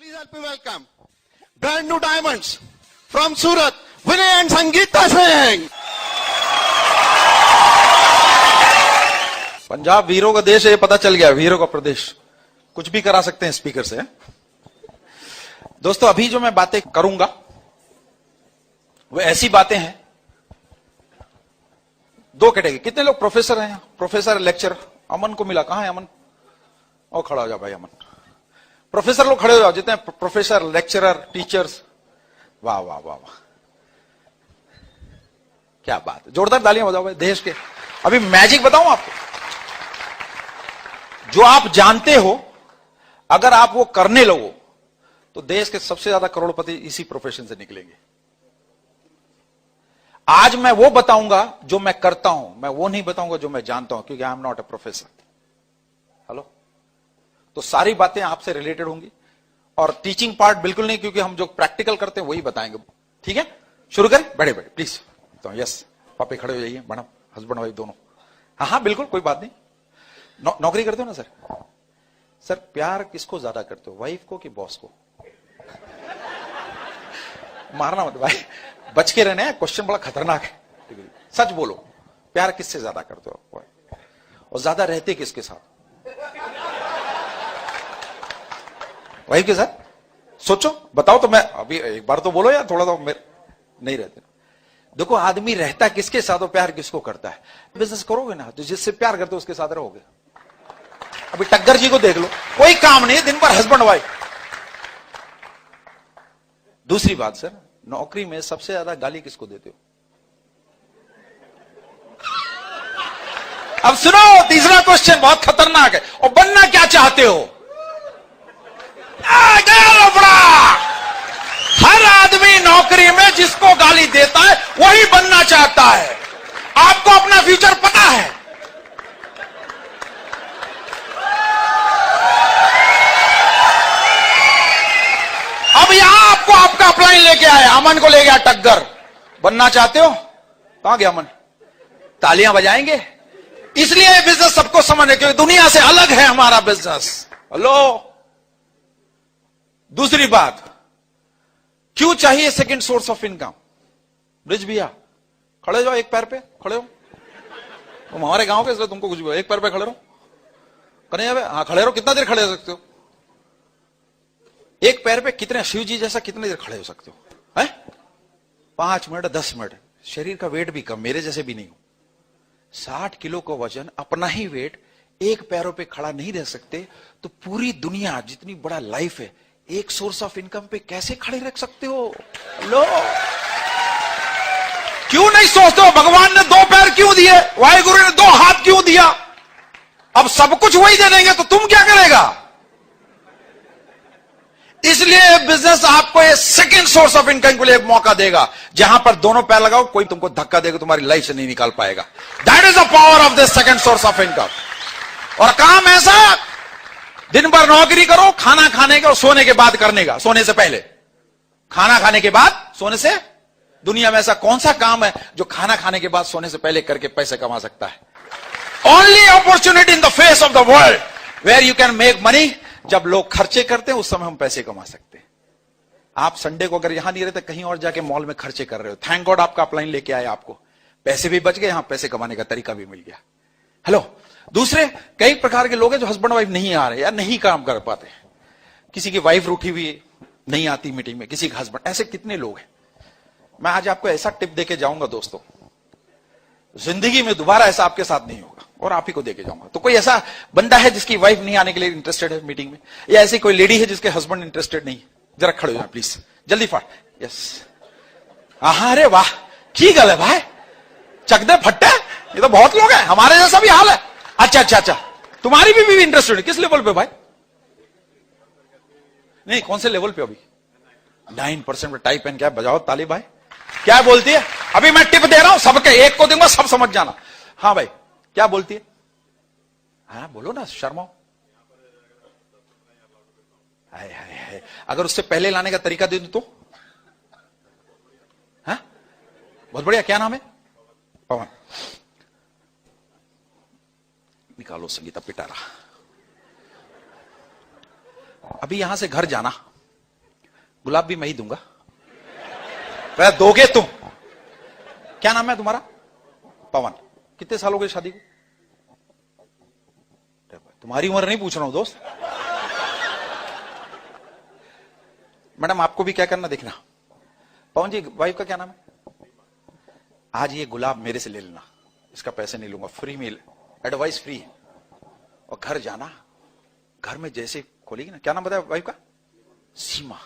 Please help me welcome brand new diamonds from Surat, Vinay and Sangeeta Singh. Punjab वीरों का देश है, ये पता चल गया, वीरों का प्रदेश। कुछ भी करा सकते हैं स्पीकर से। दोस्तों, अभी जो मैं बातें करूंगा वो ऐसी बातें हैं, दो कैटेगरी। कितने लोग प्रोफेसर हैं? Professor, lecturer. अमन को मिला, कहां है अमन? और खड़ा हो जाओ भाई अमन। प्रोफेसर लोग खड़े हो जाओ, जितने प्रोफेसर, लेक्चरर, टीचर्स। वाह वाह वाह वाह, क्या बात है। जोरदार तालियां बजाओ भाई देश के। अभी मैजिक बताऊं आपको, जो आप जानते हो, अगर आप वो करने लगो तो देश के सबसे ज्यादा करोड़पति इसी प्रोफेशन से निकलेंगे। आज मैं वो बताऊंगा जो मैं करता हूं, मैं वो नहीं बताऊंगा जो मैं जानता हूं, क्योंकि I am not a professor. Hello, तो सारी बातें आपसे रिलेटेड होंगी, और टीचिंग पार्ट बिल्कुल नहीं, क्योंकि हम जो प्रैक्टिकल करते हैं वही बताएंगे। ठीक है, शुरू करें? बड़े बड़े प्लीज। तो यस, पापे खड़े हो जाइए, मैडम, हस्बैंड वाइफ दोनों। हाँ हाँ बिल्कुल, कोई बात नहीं। नौकरी करते हो ना सर? सर, प्यार किसको ज्यादा करते हो, वाइफ को कि बॉस को? मारना मत भाई, बच के रहना है, क्वेश्चन बड़ा खतरनाक है। सच बोलो, प्यार किससे ज्यादा करते हो, और ज्यादा रहते किसके साथ? वाइफ के साथ? सोचो, बताओ तो। मैं अभी एक बार तो बोलो यार, थोड़ा तो मेरे नहीं रहते। देखो, आदमी रहता किसके साथ और प्यार किसको करता है। बिजनेस करोगे ना तो जिससे प्यार करते हो उसके साथ रहोगे। अभी टग्गर जी को देख लो, कोई काम नहीं, दिन भर हस्बैंड वाइफ। दूसरी बात सर, नौकरी में सबसे ज्यादा गाली किसको देते हो? अब सुनो, तीसरा क्वेश्चन बहुत खतरनाक है। और बनना क्या चाहते हो? हर आदमी नौकरी में जिसको गाली देता है वही बनना चाहता है। आपको अपना फ्यूचर पता है। अब यहां आपको आपका अपलाइन लेके आया, अमन को ले गया टक्कर। बनना चाहते हो? कहां गया अमन? तालियां बजाएंगे। इसलिए बिजनेस सबको समझ है, क्योंकि दुनिया से अलग है हमारा बिजनेस। हेलो, दूसरी बात, क्यों चाहिए second source of income? Bridge भैया खड़े जाओ, एक पैर पे खड़े हो। तुम हमारे गांव के, इसलिए तुमको कुछ भी, एक पैर पे खड़े रहो। कन्हैया भाई, हाँ खड़े रहो। कितना देर खड़े हो सकते हो? एक पैर पे कितने, शिव जी जैसा कितनी देर खड़े हो सकते हो? है 5 मिनट, 10 मिनट। शरीर का वेट भी कम, मेरे जैसे भी नहीं हो। 60 किलो का वजन, अपना ही वेट, एक पैरों पे खड़ा नहीं रह सकते, तो पूरी दुनिया जितनी बड़ा लाइफ है, एक सोर्स ऑफ इनकम पे कैसे खड़े रख सकते हो? लो, क्यों नहीं सोचते हो भगवान ने 2 पैर क्यों दिए, वाहिगुरु ने 2 हाथ क्यों दिया? अब सब कुछ वही दे देंगे तो तुम क्या करेगा? इसलिए बिजनेस आपको ये सेकंड सोर्स ऑफ इनकम के लिए एक मौका देगा, जहां पर दोनों पैर लगाओ, कोई तुमको धक्का देगा, तुम्हारी लाइफ से नहीं निकाल पाएगा। That is the power of this second source of income. और काम ऐसा, दिन भर नौकरी करो, खाना खाने के और सोने के बाद करने का। सोने से पहले, खाना खाने के बाद, सोने से। दुनिया में ऐसा कौन सा काम है जो खाना खाने के बाद, सोने से पहले करके पैसे कमा सकता है? Only opportunity in the face of the world where you can make money. जब लोग खर्चे करते हैं उस समय हम पैसे कमा सकते हैं। आप संडे को अगर यहां नहीं रहते, कहीं और जाके मॉल में खर्चे कर रहे हो, थैंक गॉड आपका अपलाइन लेके आया, आपको पैसे भी बच गए, यहां पैसे कमाने का तरीका भी मिल गया। हेलो, दूसरे कई प्रकार के लोग हैं जो हस्बैंड वाइफ नहीं आ रहे या नहीं काम कर पाते। किसी की वाइफ रूठी हुई नहीं आती मीटिंग में, किसी का हस्बैंड, ऐसे कितने लोग हैं। मैं आज आपको ऐसा टिप देके जाऊंगा दोस्तों, जिंदगी में दोबारा ऐसा आपके साथ नहीं होगा, और आप ही को देके जाऊंगा। तो कोई ऐसा बंदा है जिसकी वाइफ नहीं आने के लिए इंटरेस्टेड है मीटिंग में, या ऐसी कोई लेडी है जिसके हस्बैंड इंटरेस्टेड नहीं? जरा खड़े हो जाए प्लीज, जल्दी फाट। यस, हाँ, अरे वाह, की गल है भाई, चक दे फट्टे, ये तो बहुत लोग हैं, हमारे जैसा भी हाल है। अच्छा अच्छा अच्छा, तुम्हारी भी इंटरेस्टेड है? किस लेवल पे भाई? नहीं, कौन से लेवल पे? अभी 9% पे टाइप एंड क्या बजाओ ताली भाई। क्या बोलती है? अभी मैं टिप दे रहा हूं सबके, एक को दूंगा, सब समझ जाना। हाँ भाई, क्या बोलती है? हाँ बोलो ना, शर्माओ। हाय हाय हाय, अगर उससे पहले लाने का तरीका दे दूं तो? हाँ, बहुत बढ़िया। क्या नाम है? पवन। निकालो संगीता पिटारा। अभी यहां से घर जाना, गुलाब भी मैं ही दूंगा, वह दोगे तुम। क्या नाम है तुम्हारा? पवन। कितने साल हो गए शादी को? तुम्हारी उम्र नहीं पूछ रहा हूं दोस्त। मैडम आपको भी क्या करना देखना। पवन जी वाइफ का क्या नाम है? आज ये गुलाब मेरे से ले लेना, इसका पैसे नहीं लूंगा, फ्री में, एडवाइस फ्री है। और घर जाना, घर में जैसे खोलेगी ना, क्या नाम बताया वाइफ का? सीमा।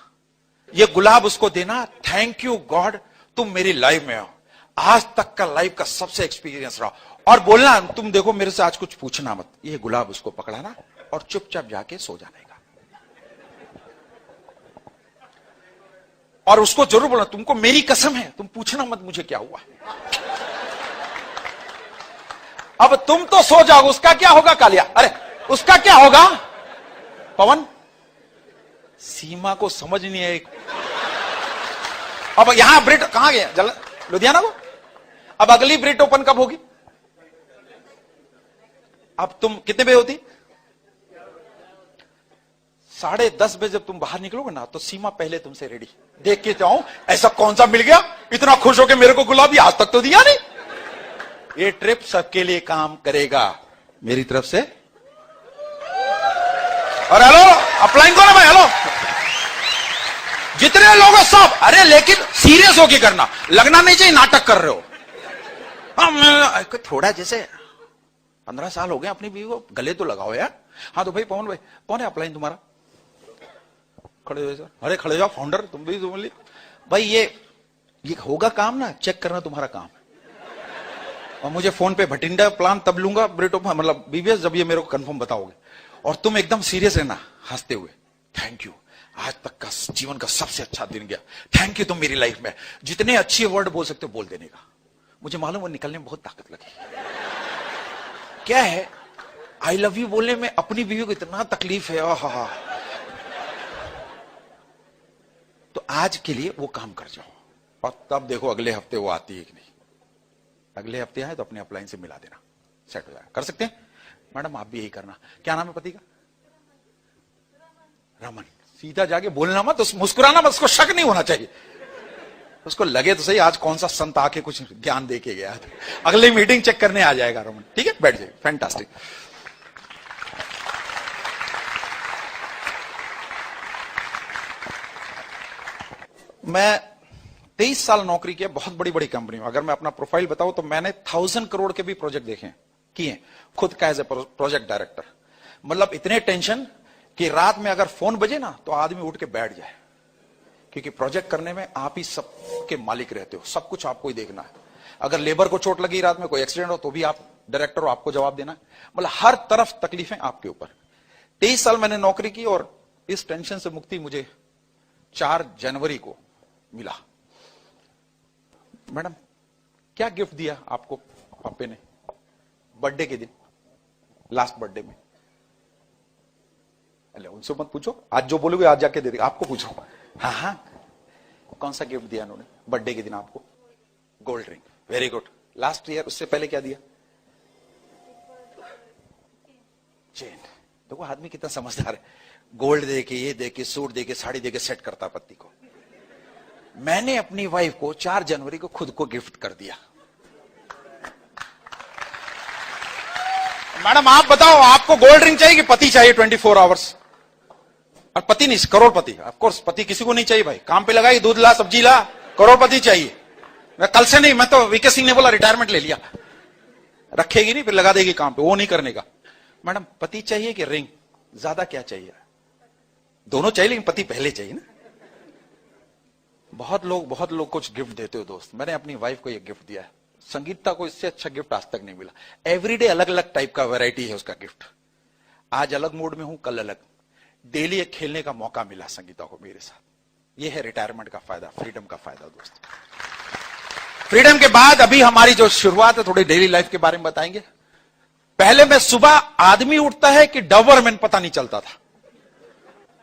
ये गुलाब उसको देना, थैंक यू गॉड तुम मेरी लाइफ में हो, आज तक का लाइफ का सबसे एक्सपीरियंस रहा। और बोलना तुम देखो मेरे से आज कुछ पूछना मत। ये गुलाब उसको पकड़ाना और चुपचाप जाके सो जाने का। और उसको जरूर बोलना तुमको मेरी कसम है, तुम पूछना मत मुझे क्या हुआ। अब तुम तो सो जाओ, उसका क्या होगा कालिया? अरे उसका क्या होगा? पवन, सीमा को समझ नहीं है। अब यहां ब्रिट कहां गया? लुधियाना को। अब अगली ब्रिट ओपन कब होगी? अब तुम कितने बजे होती? 10:30 बजे जब तुम बाहर निकलोगे ना, तो सीमा पहले तुमसे रेडी। देख के जाऊं ऐसा कौन सा मिल गया, इतना खुश होके मेरे को गुलाबी आज तक तो दिया नहीं। ये ट्रिप सबके लिए काम करेगा मेरी तरफ से। और हेलो अप्लाइंग करो भाई, हेलो जितने लोग सब। अरे लेकिन सीरियस होके करना, लगना नहीं चाहिए नाटक कर रहे हो। हाँ थोड़ा जैसे 15 साल हो गए अपनी बीवी को, गले तो लगाओ यार। हाँ तो भाई पवन भाई, कौन है अप्लाइन तुम्हारा? खड़े हो सर। अरे खड़े जाओ फाउंडर, तुम भी तुम भाई। ये होगा काम ना, चेक करना तुम्हारा काम। और मुझे फोन पे भटिंडा प्लान तब लूंगा ब्रिटो, मतलब बीबीएस, जब ये मेरे को कंफर्म बताओगे। और तुम एकदम सीरियस रहना, हंसते हुए, थैंक यू आज तक का जीवन का सबसे अच्छा दिन गया, थैंक यू तुम मेरी लाइफ में। जितने अच्छे वर्ड बोल सकते हो बोल देने का। मुझे मालूम वो निकलने में बहुत ताकत लगी। क्या है आई लव यू बोलने में अपनी बीवी को इतना तकलीफ है। हा तो आज के लिए वो काम कर जाओ, और तब देखो अगले हफ्ते वो आती है कि नहीं। अगले हफ्ते आए तो अपने अपलाइन से मिला देना, सेट हो जाएगा। कर सकते हैं मैडम, आप भी यही करना। क्या नाम है पति का? रमन। सीधा जाके बोलना मत, मुस्कुराना मत, उसको शक नहीं होना चाहिए। उसको लगे तो सही आज कौन सा संत आके कुछ ज्ञान दे के गया। अगली मीटिंग चेक करने आ जाएगा रमन। ठीक है, बैठ जाइए। फैंटास्टिक। मैं 23 साल नौकरी किया बहुत बड़ी बड़ी कंपनी में। अगर मैं अपना प्रोफाइल बताऊं तो मैंने 1000 करोड़ के भी प्रोजेक्ट देखे किए, खुद का एज ए प्रोजेक्ट डायरेक्टर। मतलब इतने टेंशन कि रात में अगर फोन बजे ना तो आदमी उठ के बैठ जाए, क्योंकि प्रोजेक्ट करने में आप ही सब के मालिक रहते हो, सब कुछ आपको ही देखना है। अगर लेबर को चोट लगी रात में, कोई एक्सीडेंट हो, तो भी आप डायरेक्टर हो, आपको जवाब देना है। मतलब हर तरफ तकलीफें आपके ऊपर। 23 साल मैंने नौकरी की और इस टेंशन से मुक्ति मुझे 4 जनवरी को मिला। मैडम क्या गिफ्ट दिया आपको पापे ने बर्थडे के दिन, लास्ट बर्थडे में? अरे उनसे मत पूछो, आज जो बोलोगे आज जाके दे देगा। आपको पूछो। हाँ हाँ, कौन सा गिफ्ट दिया उन्होंने बर्थडे के दिन आपको? Gold ring. Very good. Last year उससे पहले क्या दिया? चेन। देखो आदमी कितना समझदार है। गोल्ड दे के, ये दे के, सूट दे के, साड़ी दे के सेट करता पति को। मैंने अपनी वाइफ को 4 जनवरी को खुद को गिफ्ट कर दिया। मैडम आप बताओ, आपको गोल्ड रिंग चाहिए कि पति चाहिए 24 आवर्स? और पति नहीं, करोड़पति। ऑफ कोर्स पति किसी को नहीं चाहिए भाई, काम पे लगाई, दूध ला, सब्जी ला, करोड़पति चाहिए। मैं कल से नहीं, मैं तो वीके सिंह ने बोला रिटायरमेंट ले लिया। रखेगी नहीं फिर लगा देगी काम पे, वो नहीं करने का। मैडम पति चाहिए कि रिंग? ज्यादा क्या चाहिए? दोनों चाहिए, लेकिन पति पहले चाहिए ना। बहुत लोग कुछ गिफ्ट देते हो दोस्त। मैंने अपनी वाइफ को ये गिफ्ट दिया है। संगीता को इससे अच्छा गिफ्ट आज तक नहीं मिला। एवरीडे अलग अलग टाइप का वैरायटी है उसका गिफ्ट। आज अलग मूड में हूं, कल अलग। डेली एक खेलने का मौका मिला संगीता को मेरे साथ। ये है रिटायरमेंट का फायदा, फ्रीडम का फायदा दोस्त। फ्रीडम के बाद अभी हमारी जो शुरुआत है, थोड़ी डेली लाइफ के बारे में बताएंगे। पहले मैं सुबह, आदमी उठता है कि डॉबरमैन पता नहीं चलता था,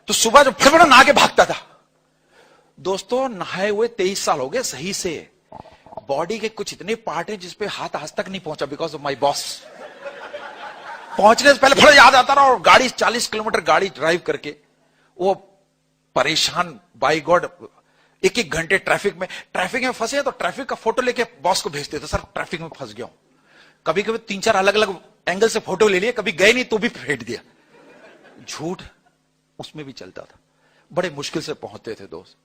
तो सुबह जो फटफट नहा के भागता था। दोस्तों नहाए हुए 23 साल हो गए सही से। बॉडी के कुछ इतने पार्ट हैं जिसपे हाथ आज तक नहीं पहुंचा, बिकॉज ऑफ माई बॉस। पहुंचने से पहले फट याद आता रहा, और गाड़ी 40 किलोमीटर गाड़ी ड्राइव करके वो परेशान, बाय गॉड, एक एक घंटे ट्रैफिक में फंसे तो ट्रैफिक का फोटो लेके बॉस को भेजते थे, सर ट्रैफिक में फंस गया हूं। कभी कभी 3-4 अलग अलग एंगल से फोटो ले लिए, कभी गए नहीं तो भी फेंक दिया। झूठ उसमें भी चलता था, बड़े मुश्किल से पहुंचते थे दोस्त।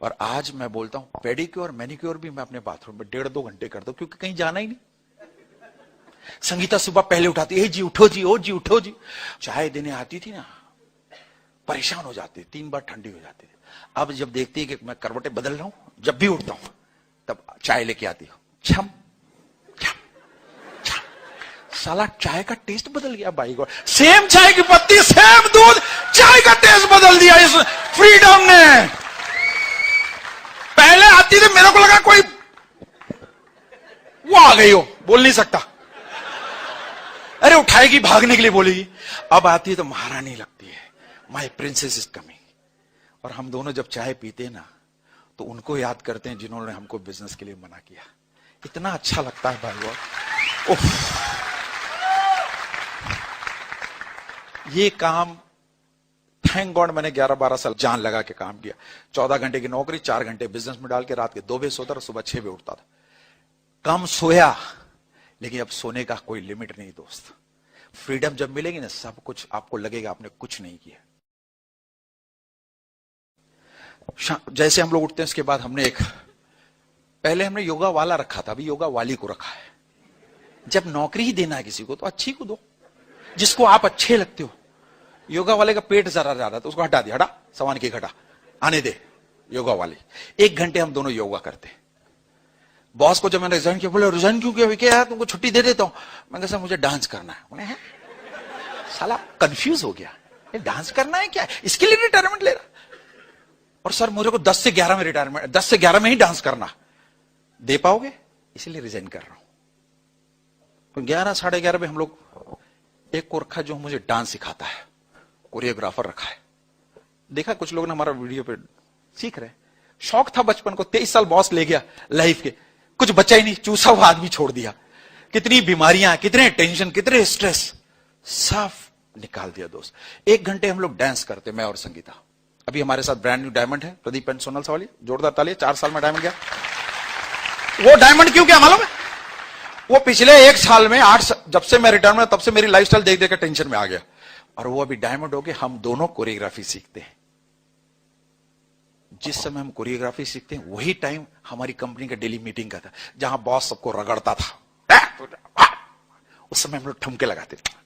और आज मैं बोलता हूं पेडिक्योर मैनिक्योर भी मैं अपने बाथरूम में 1.5-2 घंटे करता हूं, क्योंकि कहीं जाना ही नहीं। संगीता सुबह पहले उठाती है, जी उठो जी, ओ जी उठो जी। चाय देने आती थी ना, परेशान हो जाती, 3 बार ठंडी हो जाती थी। अब जब देखती है कि मैं करवटें बदल रहा हूं, जब भी उठता हूं तब चाय लेके आती हूं, छम छम छम। साला चाय का टेस्ट बदल गया भाई गॉड, सेम चाय की पत्ती, सेम दूध, चाय का टेस्ट बदल दिया इस फ्रीडम ने। पहले आती थी मेरे को लगा कोई वो आ गई हो, बोल नहीं सकता, अरे उठाएगी भागने के लिए बोलेगी। अब आती है तो महारानी लगती है, माय प्रिंसेस इज कमिंग। और हम दोनों जब चाय पीते हैं ना तो उनको याद करते हैं जिन्होंने हमको बिजनेस के लिए मना किया। इतना अच्छा लगता है भाई वो। ये काम थैंक गॉड मैंने 11-12 साल जान लगा के काम किया। 14 घंटे की नौकरी, 4 घंटे बिजनेस में डाल के रात के 2 बजे सोता और सुबह 6 बजे उठता था। कम सोया, लेकिन अब सोने का कोई लिमिट नहीं दोस्त। फ्रीडम जब मिलेगी ना, सब कुछ आपको लगेगा आपने कुछ नहीं किया। जैसे हम लोग उठते हैं उसके बाद पहले हमने योगा वाला रखा था, अभी योगा वाली को रखा है। जब नौकरी ही देना है किसी को तो अच्छी को दो, जिसको आप अच्छे लगते हो। योगा वाले का पेट जरा ज्यादा तो उसको हटा दिया, हटा सामान की घटा, आने दे योगा वाली। 1 घंटे हम दोनों योगा करते। बॉस को जब मैंने रिजाइन किया, बोले रिजाइन क्यों किया? क्या है, तुमको छुट्टी दे देता हूं। मैंने कहा सर मुझे डांस करना है। बोले हैं? साला कंफ्यूज हो गया, ये डांस करना है क्या, इसके लिए रिटायरमेंट ले रहा? और सर मुझे को 10 से 11 में रिटायरमेंट, 10 से 11 में ही डांस करना, दे पाओगे? इसलिए रिजाइन कर रहा हूं। तो 11-11:30 में हम लोग एक को रखा जो मुझे डांस सिखाता है, कोरियोग्राफर रखा है। देखा कुछ लोग ने हमारा वीडियो पे सीख रहे। शौक था बचपन को, 23 साल बॉस ले गया लाइफ के, कुछ बचा ही नहीं, चूसा हुआ आदमी छोड़ दिया। कितनी बीमारियां, कितने टेंशन, कितने स्ट्रेस, साफ निकाल दिया दोस्त। 1 घंटे हम लोग डांस करते, मैं और संगीता। अभी हमारे साथ ब्रांड न्यू डायमंड है, प्रदीप एंड सोनल सवाली, जोरदार ताली। 4 साल में डायमंड गया। वो डायमंड क्यों क्या मालूम है? वो पिछले 1 साल में जब से मैं रिटायर में, तब से मेरी लाइफस्टाइल देख देख के टेंशन में आ गया। और वो अभी डायमंड हो गए। हम दोनों कोरियोग्राफी सीखते हैं। जिस समय हम कोरियोग्राफी सीखते हैं वही टाइम हमारी कंपनी का डेली मीटिंग का था, जहां बॉस सबको रगड़ता था। उस समय हम लोग ठुमके लगाते थे।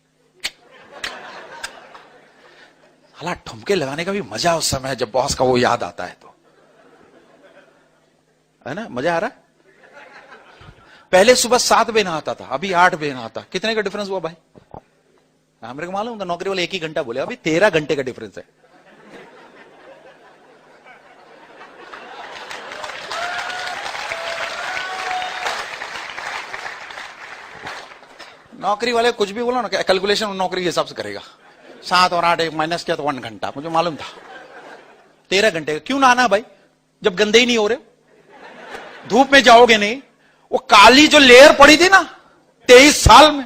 हालां ठुमके लगाने का भी मजा उस समय है, जब बॉस का वो याद आता है तो, है ना? मजा आ रहा है? पहले सुबह 7 बजे नहाता था, अभी 8 बजे नहाता। कितने का डिफरेंस हुआ भाई? मेरे को मालूम था, नौकरी वाले 1 ही घंटा बोले, अभी 13 घंटे का डिफरेंस है। नौकरी वाले कुछ भी बोलो ना, कैलकुलेशन नौकरी के हिसाब से करेगा। 7 और 8 माइनस किया तो 1 घंटा, मुझे मालूम था। 13 घंटे क्यों नहाना भाई, जब गंदे ही नहीं हो रहे? धूप में जाओगे नहीं, वो काली जो लेयर पड़ी थी ना 23 साल में,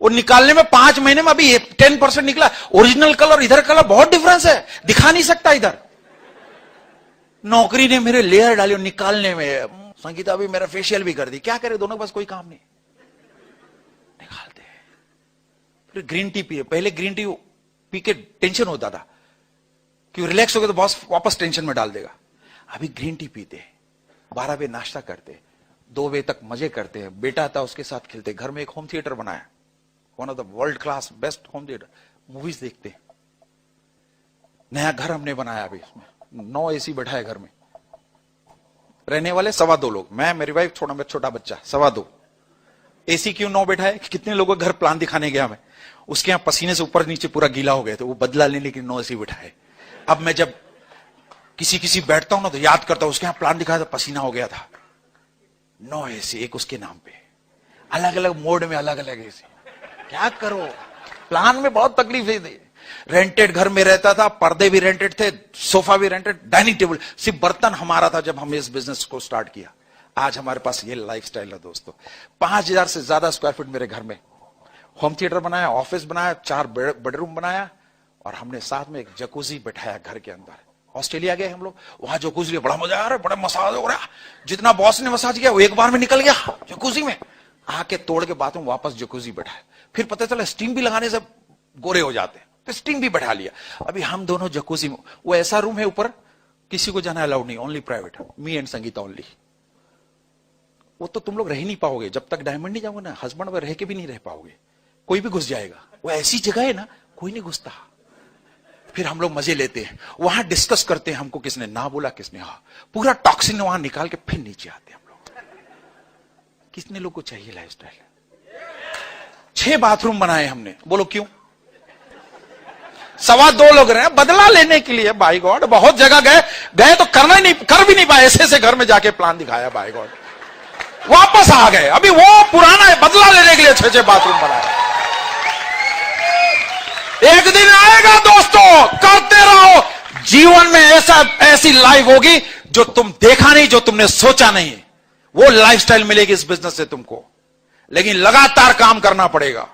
वो निकालने में 5 महीने में अभी 10% निकला। ओरिजिनल कलर इधर कलर बहुत डिफरेंस है, दिखा नहीं सकता इधर। नौकरी ने मेरे लेयर डाली निकालने में। संगीता भी मेरा फेशियल भी कर दी। क्या करे, दोनों के पास कोई काम नहीं, निकालते। फिर ग्रीन टी पिए। पहले ग्रीन टी पी के टेंशन होता था कि रिलैक्स हो गया तो बॉस वापस टेंशन में डाल देगा। अभी ग्रीन टी पीते, 12 बजे नाश्ता करते, 2 बजे तक मजे करते हैं। बेटा था उसके साथ खेलते। घर में एक होम थिएटर बनाया, one of the world class best home theatre. Movies देखते। नया घर हमने बनाया अभी, इसमें 9 एसी बैठा है घर में। रहने वाले 2.25 लोग, मैं, मेरी वाइफ, छोटा बच्चा, 2.25। एसी क्यों 9 बैठा है? कितने लोगों का घर प्लान दिखाने गया मैं, उसके यहां पसीने से ऊपर नीचे पूरा गीला हो गया, तो वो बदला लेने के 9 एसी बैठा है। अब मैं जब किसी बैठता हूं ना तो याद करता हूं, उसके यहां प्लान दिखाया था, पसीना हो गया था। 9 एसी एक उसके नाम पे, अलग अलग मोड में अलग अलग एसी। क्या करो, प्लान में बहुत तकलीफ थी। रेंटेड घर में रहता था, पर्दे भी रेंटेड थे, सोफा भी रेंटेड, डाइनिंग टेबल, सिर्फ बर्तन हमारा था जब हमने इस बिजनेस को स्टार्ट किया। आज हमारे पास ये लाइफस्टाइल है दोस्तों। 5000 से ज्यादा स्क्वायर फीट मेरे घर में होम थिएटर बनाया, ऑफिस बनाया, 4 बेडरूम बनाया, और हमने साथ में एक जकूजी बैठाया घर के अंदर। ऑस्ट्रेलिया गए हम लोग, वहां जकूजी बड़ा मजा आ रहा है, बड़ा मसाज हो रहा है। जितना बॉस ने मसाज किया वो एक बार में निकल गया जकूजी में, आके तोड़ के बाथरूम वापस जकूजी बैठा। फिर पता चला स्टीम भी लगाने से गोरे हो जाते हैं, तो स्टीम भी बैठा लिया। अभी हम दोनों जकूजी में, वो ऐसा रूम है ऊपर, किसी को जाना अलाउड नहीं, only private, me and Sangeeta only. वो तो तुम लोग रह नहीं पाओगे जब तक डायमंड नहीं जाओगे ना, हस्बैंड में रह के भी नहीं रह पाओगे, कोई भी घुस जाएगा। वो ऐसी जगह है ना, कोई नहीं घुसता। फिर हम लोग मजे लेते हैं, वहां डिस्कस करते हैं हमको किसने ना बोला, किसने हाँ, पूरा टॉक्सिन वहां निकाल के फिर नीचे आते हैं हम लोग। कितने लोग को चाहिए लाइफस्टाइल? 6 बाथरूम बनाए हमने, बोलो क्यों? 2.25 लोग रहे, बदला लेने के लिए। बाय गॉड, बहुत जगह गए तो करना ही नहीं, कर भी नहीं पाए, ऐसे घर में जाके प्लान दिखाया, बाय गॉड वापस आ गए। अभी वो पुराना है, बदला लेने के लिए 6 बाथरूम बनाए। एक दिन आएगा दोस्तों, करते रहो, जीवन में ऐसी लाइफ होगी जो तुम देखा नहीं, जो तुमने सोचा नहीं, वो लाइफस्टाइल मिलेगी इस बिजनेस से तुमको। लेकिन लगातार काम करना पड़ेगा।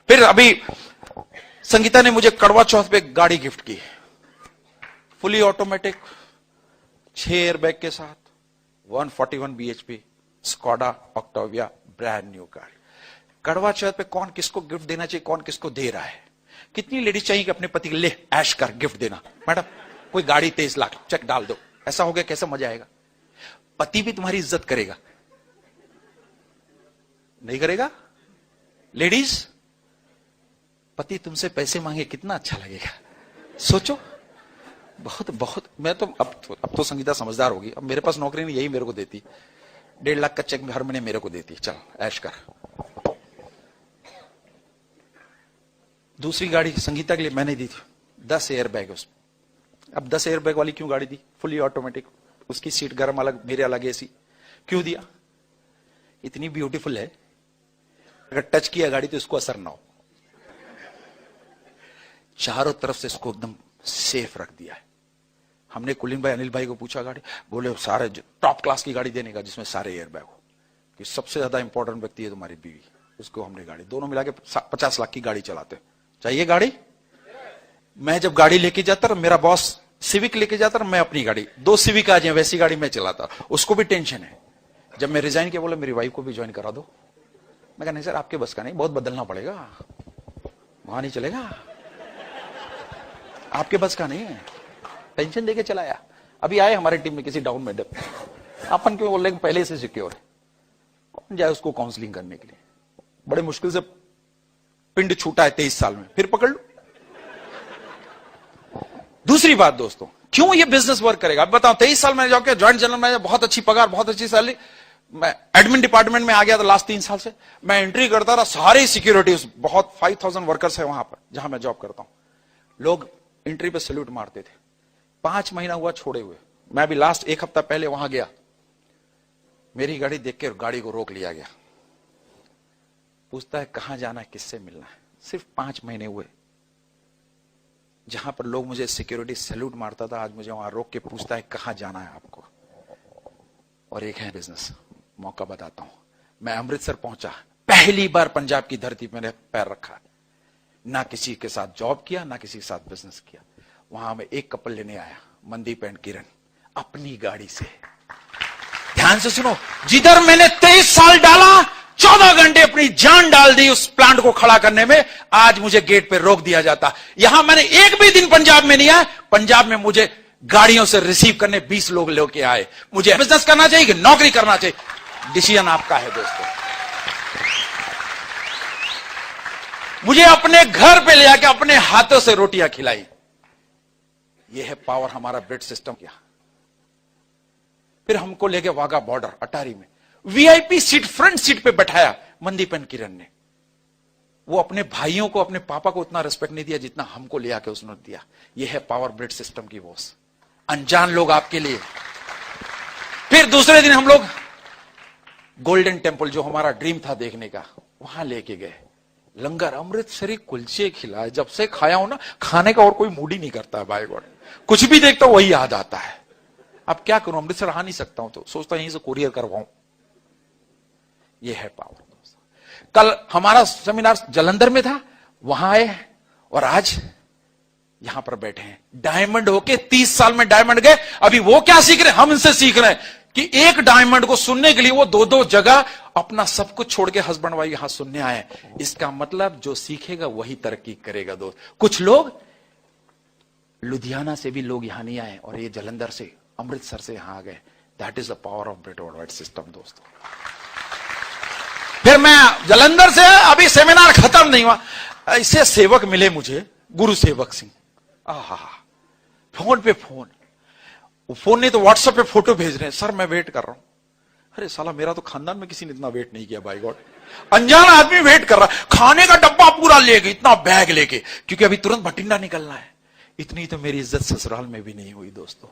फिर अभी संगीता ने मुझे करवा चौथ पे गाड़ी गिफ्ट की, फुली ऑटोमेटिक, 6 एयरबैग के साथ, 141 bhp Skoda Octavia, brand new car. करवा चौथ पे कौन किसको गिफ्ट देना चाहिए, कौन किसको दे रहा है? कितनी लेडीज चाहिए कि अपने पति के ले ऐश कर गिफ्ट देना? मैडम कोई गाड़ी 23 लाख चेक डाल दो, ऐसा हो गया कैसा मजा आएगा? पति भी तुम्हारी इज्जत करेगा, नहीं करेगा? लेडीज, पति तुमसे पैसे मांगे कितना अच्छा लगेगा, सोचो। बहुत बहुत, मैं तो अब तो संगीता समझदार होगी, अब मेरे पास नौकरी नहीं, यही मेरे को देती, 1.5 लाख का चेक हर महीने मेरे को देती, चल ऐश कर। दूसरी गाड़ी संगीता के लिए मैंने दी थी, 10 एयरबैग उसमें। अब 10 एयरबैग वाली क्यों गाड़ी दी? फुली ऑटोमेटिक, उसकी सीट गर्म अलग, मेरे अलग एसी। क्यों दिया? इतनी ब्यूटीफुल है, अगर टच किया गाड़ी तो इसको असर ना हो। चारों तरफ से इसको एकदम सेफ रख दिया है। हमने कुलीन भाई, अनिल भाई को पूछा गाड़ी, बोले सारे टॉप क्लास की गाड़ी देने का जिसमें सारे एयरबैग हो, कि सबसे ज्यादा इंपॉर्टेंट व्यक्ति है तुम्हारी बीवी, उसको हमने गाड़ी, दोनों मिला के 50 लाख की गाड़ी चलाते। चाहिए गाड़ी? मैं जब गाड़ी लेके जाता, मेरा बॉस सिविक लेके जाता, मैं अपनी गाड़ी, 2 सिविक आ जाए वैसी गाड़ी मैं चलाता। उसको भी टेंशन है। जब मैं रिजाइन किया, बोला मेरी वाइफ को भी ज्वाइन करा दो। मैं कहा नहीं सर, आपके बस का नहीं, बहुत बदलना पड़ेगा, वहां नहीं चलेगा, आपके बस का नहीं है। टेंशन देके चलाया। अभी आए हमारे टीम में किसी डाउन में, अपन क्यों बोल रहे पहले से सिक्योर है, कौन जाए उसको काउंसलिंग करने के लिए? बड़े मुश्किल से पिंड छूटा है 23 साल में, फिर पकड़ लो। दूसरी बात दोस्तों, क्यों ये बिजनेस वर्क करेगा? अब बताओ, 23 साल मैंने जॉब किया, ज्वाइंट जनरल मैनेजर, बहुत अच्छी पगार, बहुत अच्छी सैलरी। मैं एडमिन डिपार्टमेंट में आ गया था लास्ट 3 साल से। मैं एंट्री करता था, सारी सिक्योरिटीज, बहुत 5000 वर्कर्स है वहां पर जहां मैं जॉब करता हूं। लोग एंट्री पे सैल्यूट मारते थे। 5 महीना हुआ छोड़े हुए, मैं भी लास्ट 1 हफ्ता पहले वहां गया, मेरी गाड़ी देख के गाड़ी को रोक लिया गया। पूछता है कहां जाना है, किससे मिलना है? सिर्फ 5 महीने हुए, जहां पर लोग मुझे सिक्योरिटी सैल्यूट मारता था, आज मुझे वहां रोक के पूछता है कहां जाना है आपको। और एक है बिजनेस, मौका बताता हूं। मैं अमृतसर पहुंचा, पहली बार पंजाब की धरती पर मैंने पैर रखा, ना किसी के साथ जॉब किया, ना किसी के साथ बिजनेस किया। वहां मैं एक कपल लेने आया, मनदीप एंड किरण, अपनी गाड़ी से। ध्यान से सुनो, जिधर मैंने 23 साल डाला, 14 घंटे अपनी जान डाल दी उस प्लांट को खड़ा करने में, आज मुझे गेट पे रोक दिया जाता। यहां मैंने एक भी दिन पंजाब में नहीं आया, पंजाब में मुझे गाड़ियों से रिसीव करने 20 लोग लेके आए। मुझे बिजनेस करना चाहिए कि नौकरी करना चाहिए, डिसीजन आपका है दोस्तों। मुझे अपने घर पे ले आके अपने हाथों से रोटियां खिलाई। यह है पावर हमारा ब्रिड सिस्टम का। फिर हमको लेके वाघा बॉर्डर अटारी में वीआईपी सीट, फ्रंट सीट पे बैठाया मनदीप एंड किरण ने। वो अपने भाइयों को, अपने पापा को उतना रिस्पेक्ट नहीं दिया जितना हमको ले आके उसने दिया। यह है पावर ब्रिड सिस्टम की बॉस। अनजान लोग आपके लिए। फिर दूसरे दिन हम लोग गोल्डन टेम्पल, जो हमारा ड्रीम था देखने का, वहां लेके गए। लंगर, अमृतसरी कुलचे खिलाए। जब से खाया हूं ना, खाने का और कोई मूड ही नहीं करता बाय गॉड। कुछ भी देखता हूं वही याद आता है। अब क्या करूं, अमृतसर आ नहीं सकता हूं तो सोचता यहीं से कुरियर करवाऊं। यह है पावर दोस्तों। कल हमारा सेमिनार जलंधर में था, वहां आए, और आज यहां पर बैठे हैं, डायमंड होके 30 साल में डायमंड गए। अभी वो क्या सीख रहे हैं, हम इनसे सीख रहे हैं कि एक डायमंड को सुनने के लिए वो दो दो जगह अपना सब कुछ छोड़ के हस्बैंड वाइफ यहां सुनने आए। इसका मतलब जो सीखेगा वही तरक्की करेगा दोस्त। कुछ लोग लुधियाना से भी लोग यहां नहीं आए और ये जलंधर से, अमृतसर से यहां आ गए। That is the power of Brit world wide system दोस्तों। फिर मैं जलंधर से, अभी सेमिनार खत्म नहीं हुआ, ऐसे सेवक मिले मुझे, गुरु सेवक सिंह। आहा, फोन पे फोन, फोन नहीं तो व्हाट्सएप पे फोटो भेज रहे हैं, सर मैं वेट कर रहा हूं। अरे साला, मेरा तो खानदान में किसी ने इतना वेट नहीं किया बाय गॉड। अनजान आदमी वेट कर रहा, खाने का डब्बा पूरा लेके, इतना बैग लेके, क्योंकि अभी तुरंत भटिंडा निकलना है। इतनी तो मेरी इज्जत ससुराल में भी नहीं हुई दोस्तों।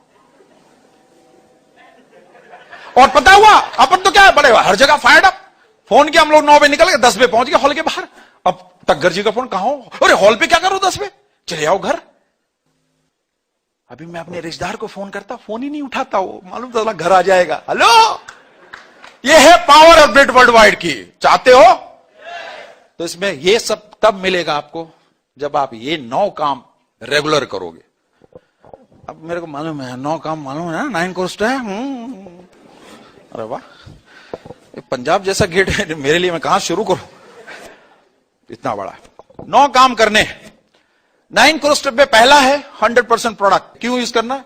और पता हुआ, अपन तो क्या है, बड़े हर जगह फायर्ड अप। फोन किया हम लोग 9 बजे निकल गए, 10 बजे पहुंच गए हॉल के बाहर। अब टग्गर जी का फोन, कहां हो? अरे हॉल पे क्या करो 10 बजे, चले आओ घर। अभी मैं अपने रिश्तेदार को फोन करता, फोन ही नहीं उठाता, वो मालूम था घर आ जाएगा। हेलो, ये है power of Brit world wide की। चाहते हो तो इसमें ये सब तब मिलेगा आपको जब आप ये 9 काम रेगुलर करोगे। अब मेरे को मालूम है 9 काम मालूम है ना, 9 कोर्स है। अरे वाह, पंजाब जैसा गेट है मेरे लिए, मैं कहां शुरू करूं, इतना बड़ा। 9 काम करने, 9 करोड़ स्टेप में पहला है 100% प्रोडक्ट। क्यों यूज करना?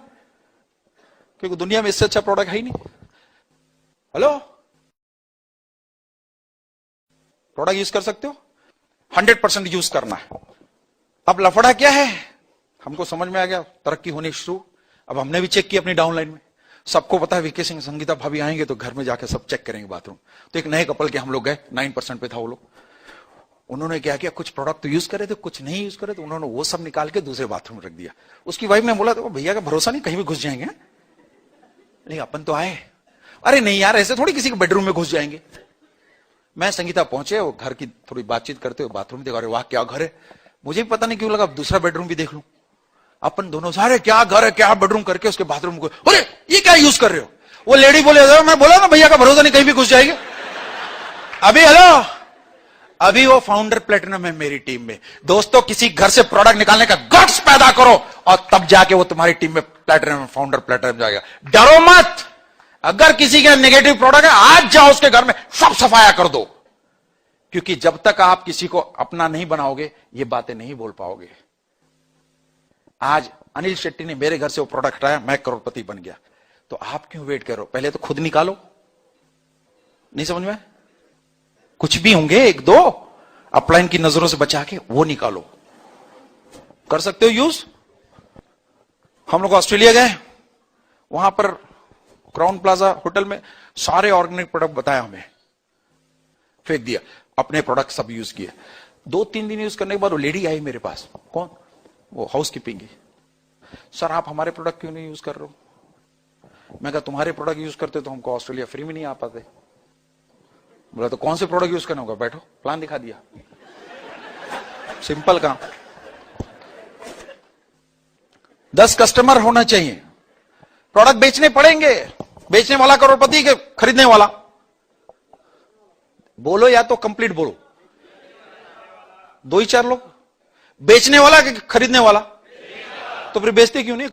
क्योंकि दुनिया में इससे अच्छा प्रोडक्ट है ही नहीं। हेलो, प्रोडक्ट यूज कर सकते हो, 100% यूज करना है। अब लफड़ा क्या है, हमको समझ में आ गया, तरक्की होनी शुरू। अब हमने भी चेक किया अपनी डाउनलाइन में, सबको पता है वीके सिंह संगीता भाभी आएंगे तो घर में जाके सब चेक करेंगे बाथरूम। तो एक नए कपल के हम लोग गए, 9% पे था वो लोग। उन्होंने क्या किया, कुछ प्रोडक्ट तो यूज करे थे, कुछ नहीं यूज करे, तो उन्होंने वो सब निकाल के दूसरे बाथरूम में रख दिया। उसकी वाइफ ने बोला, तो भैया का भरोसा नहीं, कहीं भी घुस जाएंगे। नहीं, अपन तो आए। अरे नहीं यार, ऐसे थोड़ी किसी के बेडरूम में घुस जाएंगे। मैं संगीता पहुंचे, वो घर की थोड़ी बातचीत करते हुए बाथरूम देखा, अरे वाह क्या घर है। मुझे भी पता नहीं क्यों लगा दूसरा बेडरूम भी देख लूं। अपन दोनों सारे क्या घर है क्या बेडरूम करके उसके बाथरूम को, अरे ये क्या यूज कर रहे हो? वो लेडी बोले, मैं बोला ना भैया का भरोसा नहीं, कहीं भी घुस जाएंगे। अभी हेलो, अभी वो फाउंडर प्लेटिनम है मेरी टीम में। दोस्तों, किसी घर से प्रोडक्ट निकालने का गट्स पैदा करो और तब जाके वो तुम्हारी टीम में प्लेटिनम, फाउंडर प्लेटिनम जाएगा। डरो मत, अगर किसी के नेगेटिव प्रोडक्ट है, आज जाओ उसके घर में सब सफाया कर दो। क्योंकि जब तक आप किसी को अपना नहीं बनाओगे, ये बातें नहीं बोल पाओगे। आज अनिल शेट्टी ने मेरे घर से वो प्रोडक्ट हटाया, मैं करोड़पति बन गया। तो आप क्यों वेट करो, पहले तो खुद निकालो। नहीं समझ में? कुछ भी होंगे 1-2 अपलाइन की नजरों से बचा के वो निकालो। कर सकते हो यूज। हम लोग ऑस्ट्रेलिया गए, वहां पर क्राउन प्लाजा होटल में सारे ऑर्गेनिक प्रोडक्ट बताया, हमें फेंक दिया। अपने प्रोडक्ट सब यूज किए। 2-3 दिन यूज करने के बाद वो लेडी आई मेरे पास। कौन? वो हाउस कीपिंग की। सर आप हमारे प्रोडक्ट क्यों नहीं यूज कर रहे हो? मैं कहा तुम्हारे प्रोडक्ट यूज करते तो हमको ऑस्ट्रेलिया फ्री में नहीं आ पाते। बोला तो कौन से प्रोडक्ट यूज करना होगा? बैठो, प्लान दिखा दिया। सिंपल काम। 10 कस्टमर होना चाहिए, प्रोडक्ट बेचने पड़ेंगे। बेचने वाला करोड़पति के खरीदने वाला। बोलो या तो कंप्लीट बोलो, 2-4 लोग। बेचने वाला कि खरीदने वाला? तो फिर बेचते क्यों नहीं?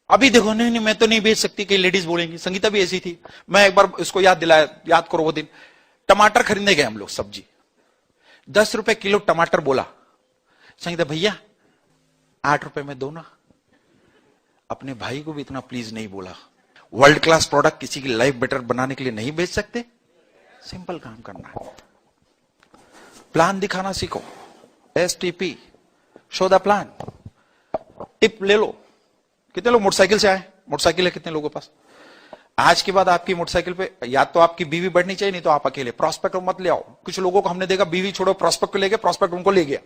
अभी देखो, नहीं मैं तो नहीं बेच सकती, कई लेडीज बोलेंगी। संगीता भी ऐसी थी। मैं एक बार इसको याद दिलाया, याद करो वो दिन। टमाटर खरीदने गए हम लोग, सब्जी 10 रुपए किलो टमाटर। बोला संगीता भैया 8 रुपए में दो ना। अपने भाई को भी इतना प्लीज नहीं बोला। वर्ल्ड क्लास प्रोडक्ट किसी की लाइफ बेटर बनाने के लिए नहीं बेच सकते। सिंपल काम करना है, प्लान दिखाना सीखो। STP, show the plan. Tip ले लो। कितने लोग मोटरसाइकिल से आए? मोटरसाइकिल है कितने लोगों के पास? आज के बाद आपकी मोटरसाइकिल पे या तो आपकी बीवी बैठनी चाहिए, नहीं तो आप अकेले। प्रॉस्पेक्ट मत ले आओ। कुछ लोगों को हमने देखा, बीवी छोड़ो प्रॉस्पेक्ट को लेके, प्रॉस्पेक्ट उनको ले गया।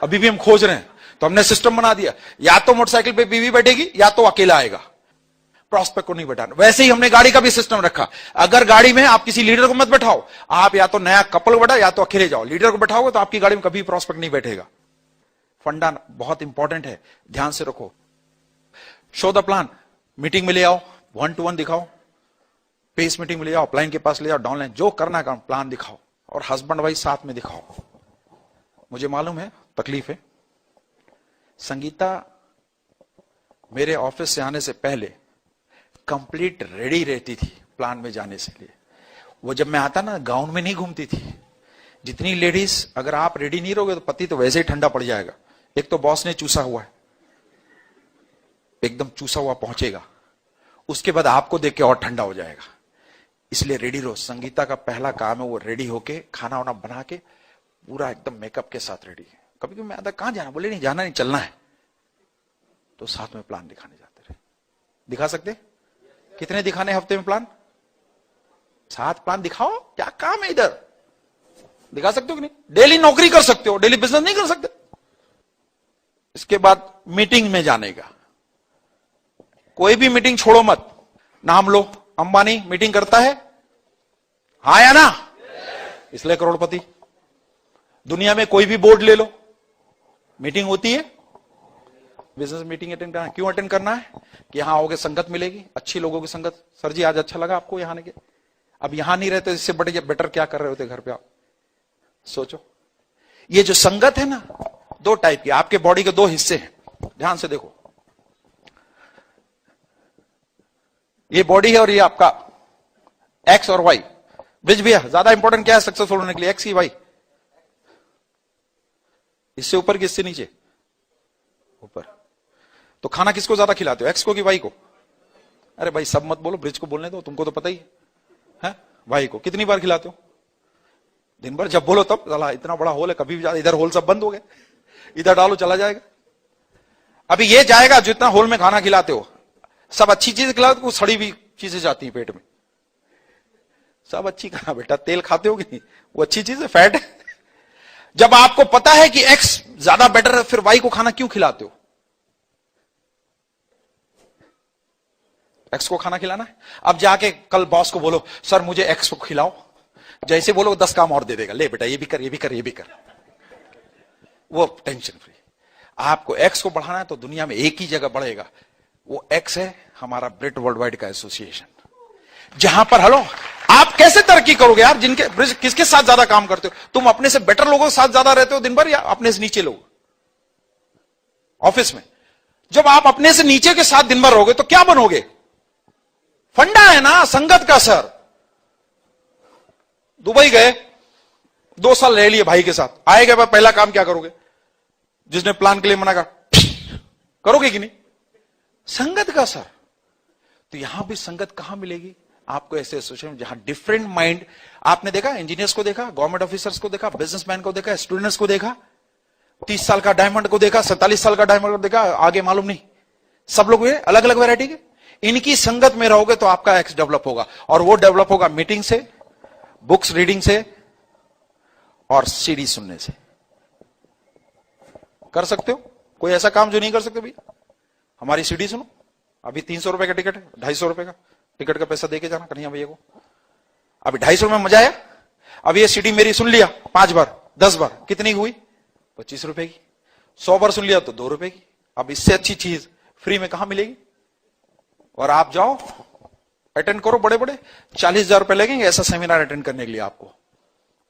अभी भी हम खोज रहे हैं, तो हमने सिस्टम बना दिया, या तो मोटरसाइकिल पे बीवी बैठेगी या तो अकेला आएगा। प्रॉस्पेक्ट को नहीं बैठाना। वैसे ही हमने गाड़ी का भी सिस्टम रखा। अगर गाड़ी में आप किसी लीडर को मत बैठाओ, आप या तो नया कपल बैठा या तो अकेले जाओ। लीडर को बैठाओगे तो आपकी गाड़ी में कभी प्रॉस्पेक्ट नहीं बैठेगा। फंडा बहुत इंपॉर्टेंट है, ध्यान से रखो। Show the plan. मीटिंग में ले आओ, 1-to-1 दिखाओ। पेस मीटिंग में ले आओ, अपलाइन के पास ले आओ, डाउनलाइन जो करना काम, प्लान दिखाओ। और हस्बैंड वाइफ साथ में दिखाओ। मुझे मालूम है तकलीफ है, संगीता मेरे ऑफिस से आने से पहले कंप्लीट रेडी रहती थी प्लान में जाने से लिए। वो जब मैं आता ना, गाउन में नहीं घूमती थी। जितनी लेडीज, अगर आप रेडी नहीं रहोगे तो पति तो वैसे ही ठंडा पड़ जाएगा। एक तो बॉस ने चूसा हुआ है, एकदम चूसा हुआ पहुंचेगा, उसके बाद आपको देख के और ठंडा हो जाएगा। इसलिए रेडी रहो। संगीता का पहला काम है वो रेडी होके खाना वाना बना के पूरा एकदम मेकअप के साथ रेडी है। कभी कभी मैं आता, कहां जाना? बोले नहीं जाना नहीं, चलना है। तो साथ में प्लान दिखाने जाते रहे। दिखा सकते? कितने दिखाने हफ्ते में प्लान? 7 प्लान दिखाओ। क्या काम है इधर? दिखा सकते हो कि नहीं? डेली नौकरी कर सकते हो, डेली बिजनेस नहीं कर सकते। इसके बाद मीटिंग में जाने का। कोई भी मीटिंग छोड़ो मत। नाम लो, अंबानी मीटिंग करता है, हाँ या ना? इसलिए करोड़पति। दुनिया में कोई भी बोर्ड ले लो, मीटिंग होती है। बिजनेस मीटिंग अटेंड करना, क्यों अटेंड करना है? कि यहां आओगे संगत मिलेगी, अच्छी लोगों की संगत। सर जी आज अच्छा लगा आपको यहां आने के। अब यहां नहीं रहते, इससे बड़े बेटर क्या कर रहे होते घर पे? आप सोचो। ये जो संगत है ना, 2 टाइप की। आपके बॉडी के 2 हिस्से हैं, ध्यान से देखो। ये बॉडी है और ये आपका एक्स और वाई। ब्रिज भैया, ज्यादा इंपॉर्टेंट क्या है सक्सेसफुल होने के लिए, एक्स की वाई? इससे ऊपर कि इससे नीचे? ऊपर। तो खाना किसको ज्यादा खिलाते हो, एक्स को कि वाई को? अरे भाई सब मत बोलो, ब्रिज को बोलने दो, तुमको तो पता ही है। वाई को कितनी बार खिलाते हो दिन भर? जब बोलो तब। साला इतना बड़ा होल है, कभी भी इधर होल सब बंद हो गए, इधर डालो चला जाएगा। अभी ये जाएगा जितना होल में खाना खिलाते हो। सब अच्छी चीजें खिलाते हो, सड़ी भी चीजें जाती हैं पेट में। सब अच्छी कहा बेटा, तेल खाते हो कि नहीं? वो अच्छी चीज है, फैट है। जब आपको पता है कि एक्स ज्यादा बेटर है, फिर वाई को खाना क्यों खिलाते हो? एक्स को खाना खिलाना है। अब जाके कल बॉस को बोलो, सर मुझे एक्स को खिलाओ। जैसे बोलो 10 काम और दे देगा। ले बेटा, ये भी कर, ये भी कर, ये भी कर। वो टेंशन फ्री। आपको एक्स को बढ़ाना है तो दुनिया में एक ही जगह बढ़ेगा, वो एक्स है हमारा ब्रिट वर्ल्ड वाइड का एसोसिएशन। जहां पर हेलो, आप कैसे तरक्की करोगे यार? किसके साथ ज्यादा काम करते हो तुम? अपने से बेटर लोगों के साथ ज्यादा रहते हो दिन भर, या अपने से नीचे लोग ऑफिस में? जब आप अपने से नीचे के साथ दिन भर रहोगे तो क्या बनोगे? फंडा है ना संगत का। सर दुबई गए, 2 साल रह लिए भाई के साथ, आएगा भाई, पहला काम क्या करोगे? जिसने प्लान के लिए मना कर करोगे कि नहीं? संगत का सर। तो यहां भी संगत कहां मिलेगी आपको? ऐसे एसोसिएशन जहां डिफरेंट माइंड। आपने देखा, इंजीनियर्स को देखा, गवर्नमेंट ऑफिसर्स को देखा, बिजनेसमैन को देखा, स्टूडेंट्स को देखा, 30 साल का डायमंड को देखा, 47 साल का डायमंड को देखा, आगे मालूम नहीं। सब लोग ये अलग अलग वैरायटी के। इनकी संगत में रहोगे तो आपका एक्स डेवलप होगा, और वो डेवलप होगा मीटिंग से, बुक्स रीडिंग से, और सीडी सुनने से। कर सकते हो? कोई ऐसा काम जो नहीं कर सकते भैया? हमारी सीडी सुनो। अभी 300 रुपए का टिकट है, 250 रुपए का टिकट का पैसा देके जाना कन्हैया भैया को। अभी 250 में मजा आया। अब ये सीडी मेरी सुन लिया 5 बार 10 बार, कितनी हुई? 25 रुपए की। 100 बार सुन लिया तो 2 रुपए की। अब इससे अच्छी चीज फ्री में कहां मिलेगी? और आप जाओ अटेंड करो, बड़े बड़े 40,000 रुपए लगेंगे ऐसा सेमिनार अटेंड करने के लिए आपको।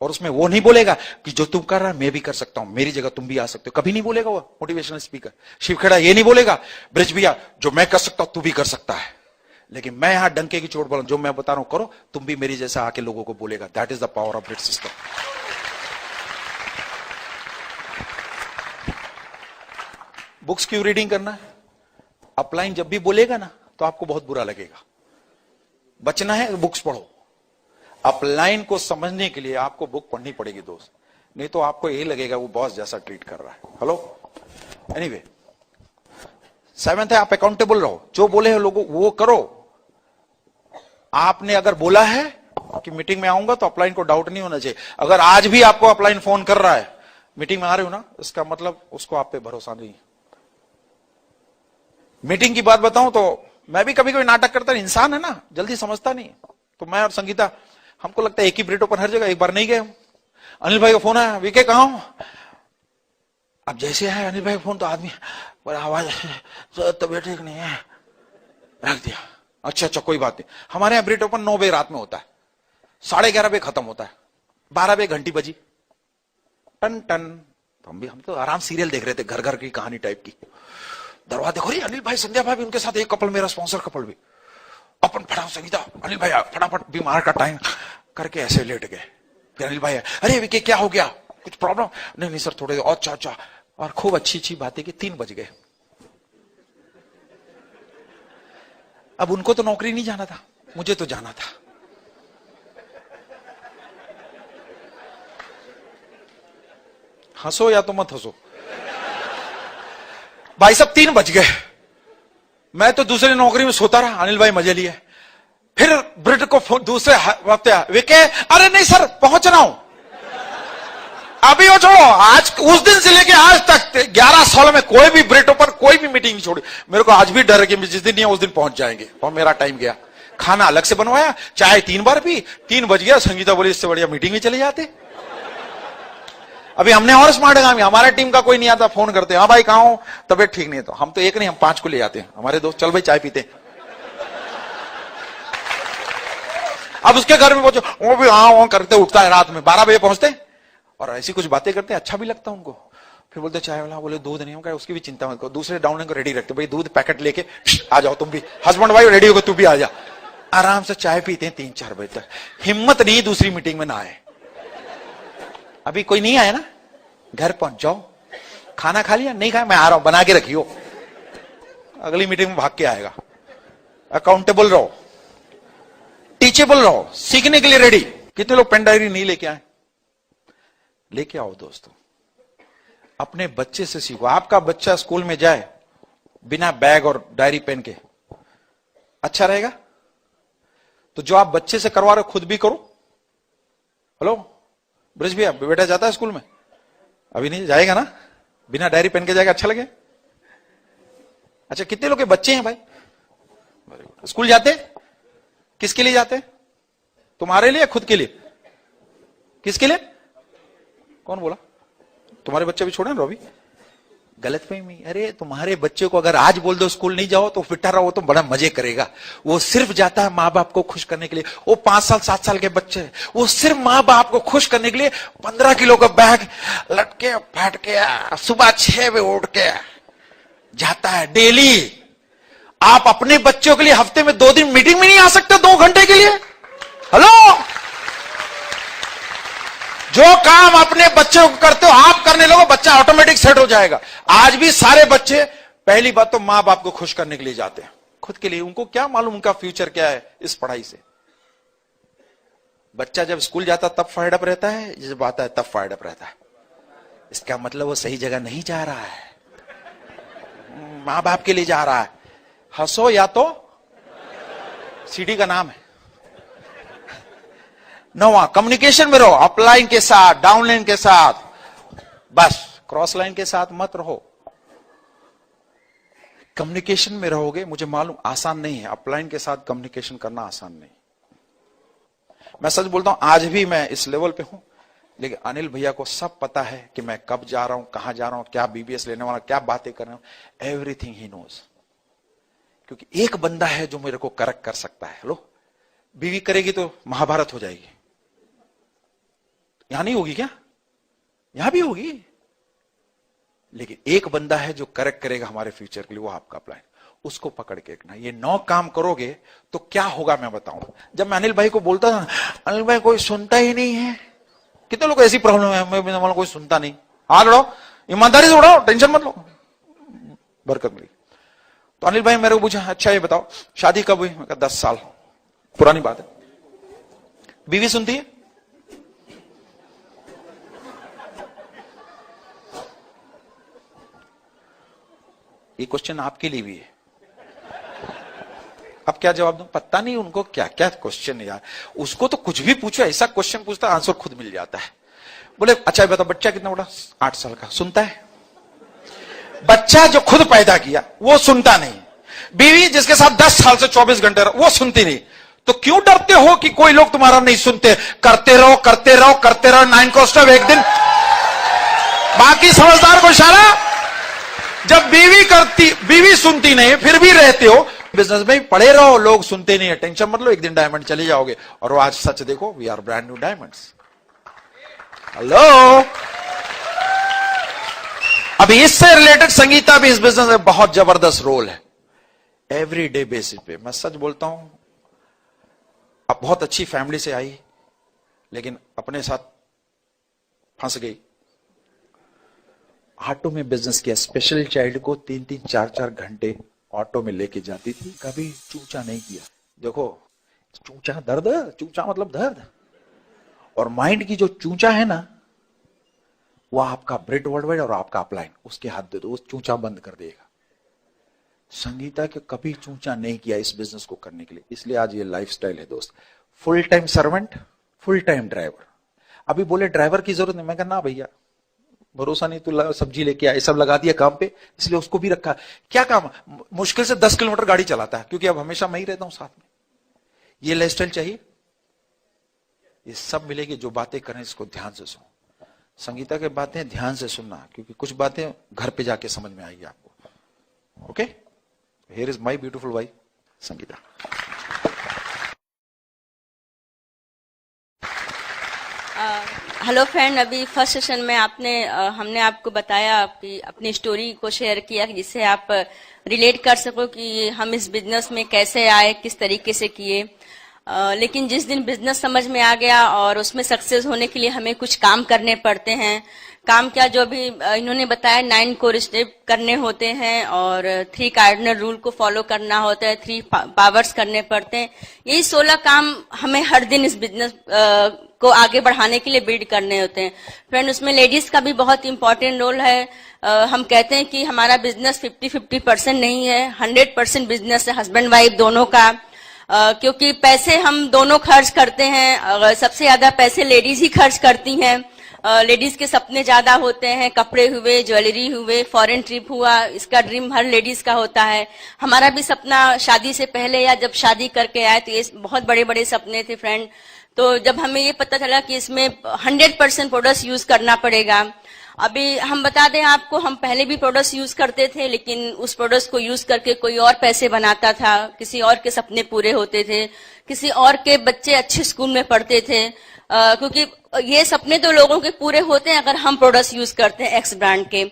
और उसमें वो नहीं बोलेगा कि जो तुम कर रहा है मैं भी कर सकता हूं, मेरी जगह तुम भी आ सकते हो। कभी नहीं बोलेगा वो मोटिवेशनल स्पीकर। शिव खेड़ा ये नहीं बोलेगा, ब्रिज भैया जो मैं कर सकता हूं तू भी कर सकता है। लेकिन मैं यहां डंके की चोट बोला, जो मैं बता रहा हूं करो, तुम भी मेरी जैसा आके लोगों को बोलेगा। That is the power of bridge system. Books क्यों रीडिंग करना है? अपलाइन जब भी बोलेगा ना तो आपको बहुत बुरा लगेगा। बचना है बुक्स पढ़ो। अपलाइन को समझने के लिए आपको बुक पढ़नी पड़ेगी दोस्त, नहीं तो आपको यही लगेगा वो बॉस जैसा ट्रीट कर रहा है। हेलो, एनीवे 7th है आप अकाउंटेबल रहो। जो बोले हैं लोगों वो करो। आपने अगर बोला है कि मीटिंग में आऊंगा तो अपलाइन को डाउट नहीं होना चाहिए। अगर आज भी आपको अपलाइन फोन कर रहा है मीटिंग में आ रहे हो ना, इसका मतलब उसको आप पे भरोसा नहीं। मीटिंग की बात बताऊं तो मैं भी कभी कभी नाटक करता, इंसान है ना, जल्दी समझता नहीं। तो मैं और संगीता, हमको लगता है एक ही ब्रिट ओपन हर जगह, एक बार नहीं गए हम। अनिल भाई का फोन आया, वीके कहां हूं? अब जैसे आया अनिल भाई का फोन तो आदमी बड़ा आवाज, तबियत ठीक नहीं है, रख दिया। अच्छा कोई बात नहीं। हमारे यहाँ ब्रिट ओपन 9 बजे रात में होता है, 11:30 बजे खत्म होता है, 12 बजे घंटी बजी, टन टन हम तो आराम सीरियल देख रहे थे, घर घर की कहानी टाइप की। दरवाजा देखो, अनिल भाई, संध्या भाई, उनके साथ एक कपल, मेरा स्पॉन्सर कपल भी। अपन फटाफट संगीता, अनिल भाई फटाफट बीमार का टाइम करके ऐसे लेट गए। फिर अनिल भाई, अरे विके क्या हो गया, कुछ प्रॉब्लम? नहीं नहीं सर, थोड़े अच्छा अच्छा, और खूब अच्छी अच्छी बातें की। 3 बज गए। अब उनको तो नौकरी नहीं जाना था, मुझे तो जाना था। हंसो या तो मत हंसो भाई साहब। 3 बज गए, मैं तो दूसरी नौकरी में सोता रहा, अनिल भाई मजे लिए। फिर ब्रिट को फोन दूसरे हफ्ते, विके, अरे नहीं सर पहुंच रहा हूं अभी। वो छोड़ो, आज उस दिन से लेके आज तक 11 साल में कोई भी ब्रिटो पर कोई भी मीटिंग नहीं छोड़ी। मेरे को आज भी डर है कि जिस दिन नहीं है उस दिन पहुंच जाएंगे, और मेरा टाइम गया। खाना अलग से बनवाया, चाय 3 बार पी, 3 बज गया। संगीता बोली इससे बढ़िया मीटिंग में चले जाते। अभी हमने और स्मार्ट काम, हमारे टीम का कोई नहीं आता, फोन करते, हाँ भाई कहां हो, तबियत ठीक नहीं है। तो हम तो एक नहीं, हम 5 को ले जाते हैं, हमारे दोस्त, चल भाई चाय पीते। अब उसके घर में पहुंचो, वो भी हाँ करते, उठता है रात में 12 बजे पहुंचते, और ऐसी कुछ बातें करते हैं, अच्छा भी लगता है उनको। फिर बोलते चाय वाला, बोले दूध नहीं होगा, उसकी भी चिंता मत करो, दूसरे डाउन को रेडी रखते, भाई दूध पैकेट लेके आ जाओ तुम भी, हस्बैंड भाई रेडी होगा, तू भी आ जा। आराम से चाय पीते हैं 3-4 बजे तक। हिम्मत नहीं दूसरी मीटिंग में ना आए। अभी कोई नहीं आया ना, घर पहुंच जाओ, खाना खा लिया, नहीं खाया, मैं आ रहा हूं, बना के रखियो, अगली मीटिंग में भाग के आएगा। अकाउंटेबल रहो, टीचेबल रहो, सीखने के लिए रेडी। कितने लोग पेन डायरी नहीं लेके आए? लेके आओ दोस्तों, अपने बच्चे से सीखो। आपका बच्चा स्कूल में जाए बिना बैग और डायरी पेन के, अच्छा रहेगा? तो जो आप बच्चे से करवा रहे हो खुद भी करो। हेलो ब्रिज भैया, बेटा जाता है स्कूल में? अभी नहीं जाएगा ना, बिना डायरी पेन के जाएगा, अच्छा लगे? अच्छा, कितने लोग के बच्चे हैं भाई स्कूल जाते? किसके लिए जाते? तुम्हारे लिए, खुद के लिए? किसके लिए? कौन बोला? तुम्हारे बच्चे भी छोड़े ना रवि? गलत फहमी। अरे तुम्हारे बच्चे को अगर आज बोल दो स्कूल नहीं जाओ तो फिटा रहो, तो बड़ा मजे करेगा। वो सिर्फ जाता है माँ बाप को खुश करने के लिए। वो 5 साल 7 साल के बच्चे, वो सिर्फ माँ बाप को खुश करने के लिए 15 किलो का बैग लटके फाट के सुबह 6 बजे उठ के जाता है डेली। आप अपने बच्चों के लिए हफ्ते में 2 दिन मीटिंग में नहीं आ सकते 2 घंटे के लिए? हेलो, जो काम अपने बच्चों को करते हो आप करने लगो, बच्चा ऑटोमेटिक सेट हो जाएगा। आज भी सारे बच्चे पहली बात तो मां बाप को खुश करने के लिए जाते हैं, खुद के लिए। उनको क्या मालूम उनका फ्यूचर क्या है इस पढ़ाई से। बच्चा जब स्कूल जाता तब फायर्ड अप रहता है, जब आता है तब फायर्ड अप रहता है। इसका मतलब वो सही जगह नहीं जा रहा है, मां बाप के लिए जा रहा है। हंसो या तो सीडी का नाम है। 9वां, कम्युनिकेशन में रहो, अपलाइन के साथ, डाउनलाइन के साथ, बस क्रॉस लाइन के साथ मत रहो। कम्युनिकेशन में रहोगे, मुझे मालूम आसान नहीं है, अपलाइन के साथ कम्युनिकेशन करना आसान नहीं। मैं सच बोलता हूं, आज भी मैं इस लेवल पे हूं, लेकिन अनिल भैया को सब पता है कि मैं कब जा रहा हूं, कहां जा रहा हूं, क्या बीबीएस लेने वाला, क्या बातें कर रहा हूं, एवरीथिंग ही नोज। क्योंकि एक बंदा है जो मेरे को करेक्ट कर सकता है। लो, बीवी करेगी तो महाभारत हो जाएगी। यहां नहीं होगी क्या? यहां भी होगी, लेकिन एक बंदा है जो करेक्ट करेगा हमारे फ्यूचर के लिए, वो आपका प्लान। उसको पकड़ के रखना। ये 9 काम करोगे तो क्या होगा मैं बताऊं। जब मैं अनिल भाई को बोलता था, अनिल भाई कोई सुनता ही नहीं है। कितने लोग ऐसी प्रॉब्लम है, मैं कोई सुनता नहीं। हाथ उड़ाओ, ईमानदारी से उड़ाओ, टेंशन मत लो, बरकत मिली। तो अनिल भाई मेरे को पूछा, अच्छा ये बताओ शादी कब हुई? मैं कहा 10 साल पुरानी बात है। बीवी सुनती है? ये क्वेश्चन आपके लिए भी है। अब क्या जवाब दूं? पता नहीं उनको क्या क्या क्वेश्चन है यार। उसको तो कुछ भी पूछो, ऐसा क्वेश्चन पूछता है आंसर खुद मिल जाता है। बोले अच्छा बताओ बच्चा कितना बड़ा? 8 साल का। सुनता है? बच्चा जो खुद पैदा किया वो सुनता नहीं। बीवी जिसके साथ 10 साल से 24 घंटे वो सुनती नहीं। तो क्यों डरते हो कि कोई लोग तुम्हारा नहीं सुनते? करते रहो करते रहो करते रहो, 9 कॉस्ट ऑफ एक दिन। बाकी समझदार को इशारा। जब बीवी सुनती नहीं फिर भी रहते हो बिजनेस में, पड़े रहो, लोग सुनते नहीं है, टेंशन मत लो, एक दिन डायमंड चले जाओगे। और वो आज सच देखो, we are brand new diamonds. Hello, अभी इससे रिलेटेड संगीता भी इस बिजनेस में बहुत जबरदस्त रोल है, एवरीडे बेसिस पे। मैं सच बोलता हूं, अब बहुत अच्छी फैमिली से आई, लेकिन अपने साथ फंस गई। ऑटो में बिजनेस किया, स्पेशल चाइल्ड को 3-3, 4-4 घंटे ऑटो में लेके जाती थी, कभी चूचा नहीं किया। देखो, चूचा दर्द, चूचा मतलब दर्द, और माइंड की जो चूचा है ना, वह आपका ब्रेड वर्ल्डवाइड और आपका अपलाइन, उसके हाथ दे दो, वो चूचा बंद कर देगा। संगीता के कभी चूचा नहीं किया इस बिजनेस को करने के लिए, इसलिए आज ये लाइफस्टाइल है दोस्त। Full time servant, full time driver. अभी बोले ड्राइवर की जरूरत नहीं, मैं कहना भैया भरोसा नहीं, तू सब्जी लेके आए, सब लगा दिया काम पे, इसलिए उसको भी रखा। क्या काम, मुश्किल से 10 किलोमीटर गाड़ी चलाता है, क्योंकि अब हमेशा मैं ही रहता हूं साथ में। ये लाइफस्टाइल चाहिए, ये सब मिलेगी। जो बातें करें इसको ध्यान से सुनो, संगीता के बातें ध्यान से सुनना, क्योंकि कुछ बातें घर पे जाके समझ में आएगी आपको। Okay, here is my beautiful wife Sangeeta. Hello friend, अभी फर्स्ट सेशन में हमने आपको बताया कि अपनी स्टोरी को शेयर किया, जिससे आप रिलेट कर सको कि हम इस बिजनेस में कैसे आए, किस तरीके से किए। लेकिन जिस दिन बिजनेस समझ में आ गया और उसमें सक्सेस होने के लिए हमें कुछ काम करने पड़ते हैं। काम क्या, जो भी इन्होंने बताया, 9 कोर स्टेप करने होते हैं और 3 कार्डिनल रूल को फॉलो करना होता है, 3 पावर्स करने पड़ते हैं। यही 16 काम हमें हर दिन इस बिजनेस को आगे बढ़ाने के लिए बिल्ड करने होते हैं। फ्रेंड, उसमें लेडीज का भी बहुत इंपॉर्टेंट रोल है। हम कहते हैं कि हमारा बिजनेस 50-50% नहीं है, 100% बिजनेस है, हस्बैंड वाइफ दोनों का। क्योंकि पैसे हम दोनों खर्च करते हैं, सबसे ज्यादा पैसे लेडीज ही खर्च करती हैं। लेडीज के सपने ज्यादा होते हैं, कपड़े हुए, ज्वेलरी हुए, फॉरेन ट्रिप हुआ, इसका ड्रीम हर लेडीज का होता है। हमारा भी सपना शादी से पहले या जब शादी करके आए तो ये बहुत बड़े बड़े सपने थे फ्रेंड। तो जब हमें ये पता चला कि इसमें 100% प्रोडक्ट्स यूज करना पड़ेगा। अभी हम बता दें आपको, हम पहले भी प्रोडक्ट्स यूज करते थे, लेकिन उस प्रोडक्ट्स को यूज करके कोई और पैसे बनाता था, किसी और के सपने पूरे होते थे, किसी और के बच्चे अच्छे स्कूल में पढ़ते थे। क्योंकि ये सपने तो लोगों के पूरे होते हैं अगर हम प्रोडक्ट्स यूज करते हैं एक्स ब्रांड के।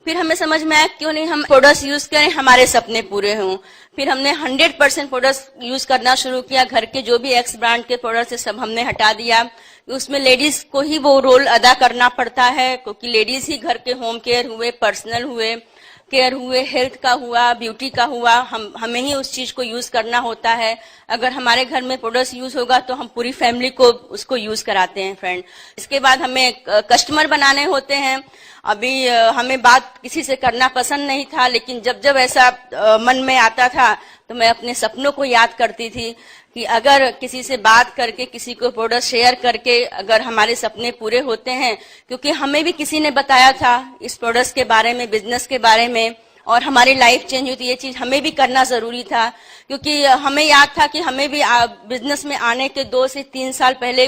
फिर हमें समझ में आया क्यों नहीं हम प्रोडक्ट्स यूज करें, हमारे सपने पूरे हों। फिर हमने 100% प्रोडक्ट्स यूज करना शुरू किया। घर के जो भी एक्स ब्रांड के प्रोडक्ट्स है सब हमने हटा दिया। उसमें लेडीज को ही वो रोल अदा करना पड़ता है, क्योंकि लेडीज ही घर के होम केयर हुए, पर्सनल हुए, केयर हुए, हेल्थ का हुआ, ब्यूटी का हुआ, हमें ही उस चीज को यूज करना होता है। अगर हमारे घर में प्रोडक्ट्स यूज होगा तो हम पूरी फैमिली को उसको यूज कराते हैं फ्रेंड। इसके बाद हमें कस्टमर बनाने होते हैं। अभी हमें बात किसी से करना पसंद नहीं था, लेकिन जब जब ऐसा मन में आता था तो मैं अपने सपनों को याद करती थी कि अगर किसी से बात करके, किसी को प्रोडक्ट शेयर करके अगर हमारे सपने पूरे होते हैं, क्योंकि हमें भी किसी ने बताया था इस प्रोडक्ट्स के बारे में, बिजनेस के बारे में, और हमारी लाइफ चेंज हुई थी। ये चीज हमें भी करना जरूरी था, क्योंकि हमें याद था कि हमें भी बिजनेस में आने के 2 से 3 साल पहले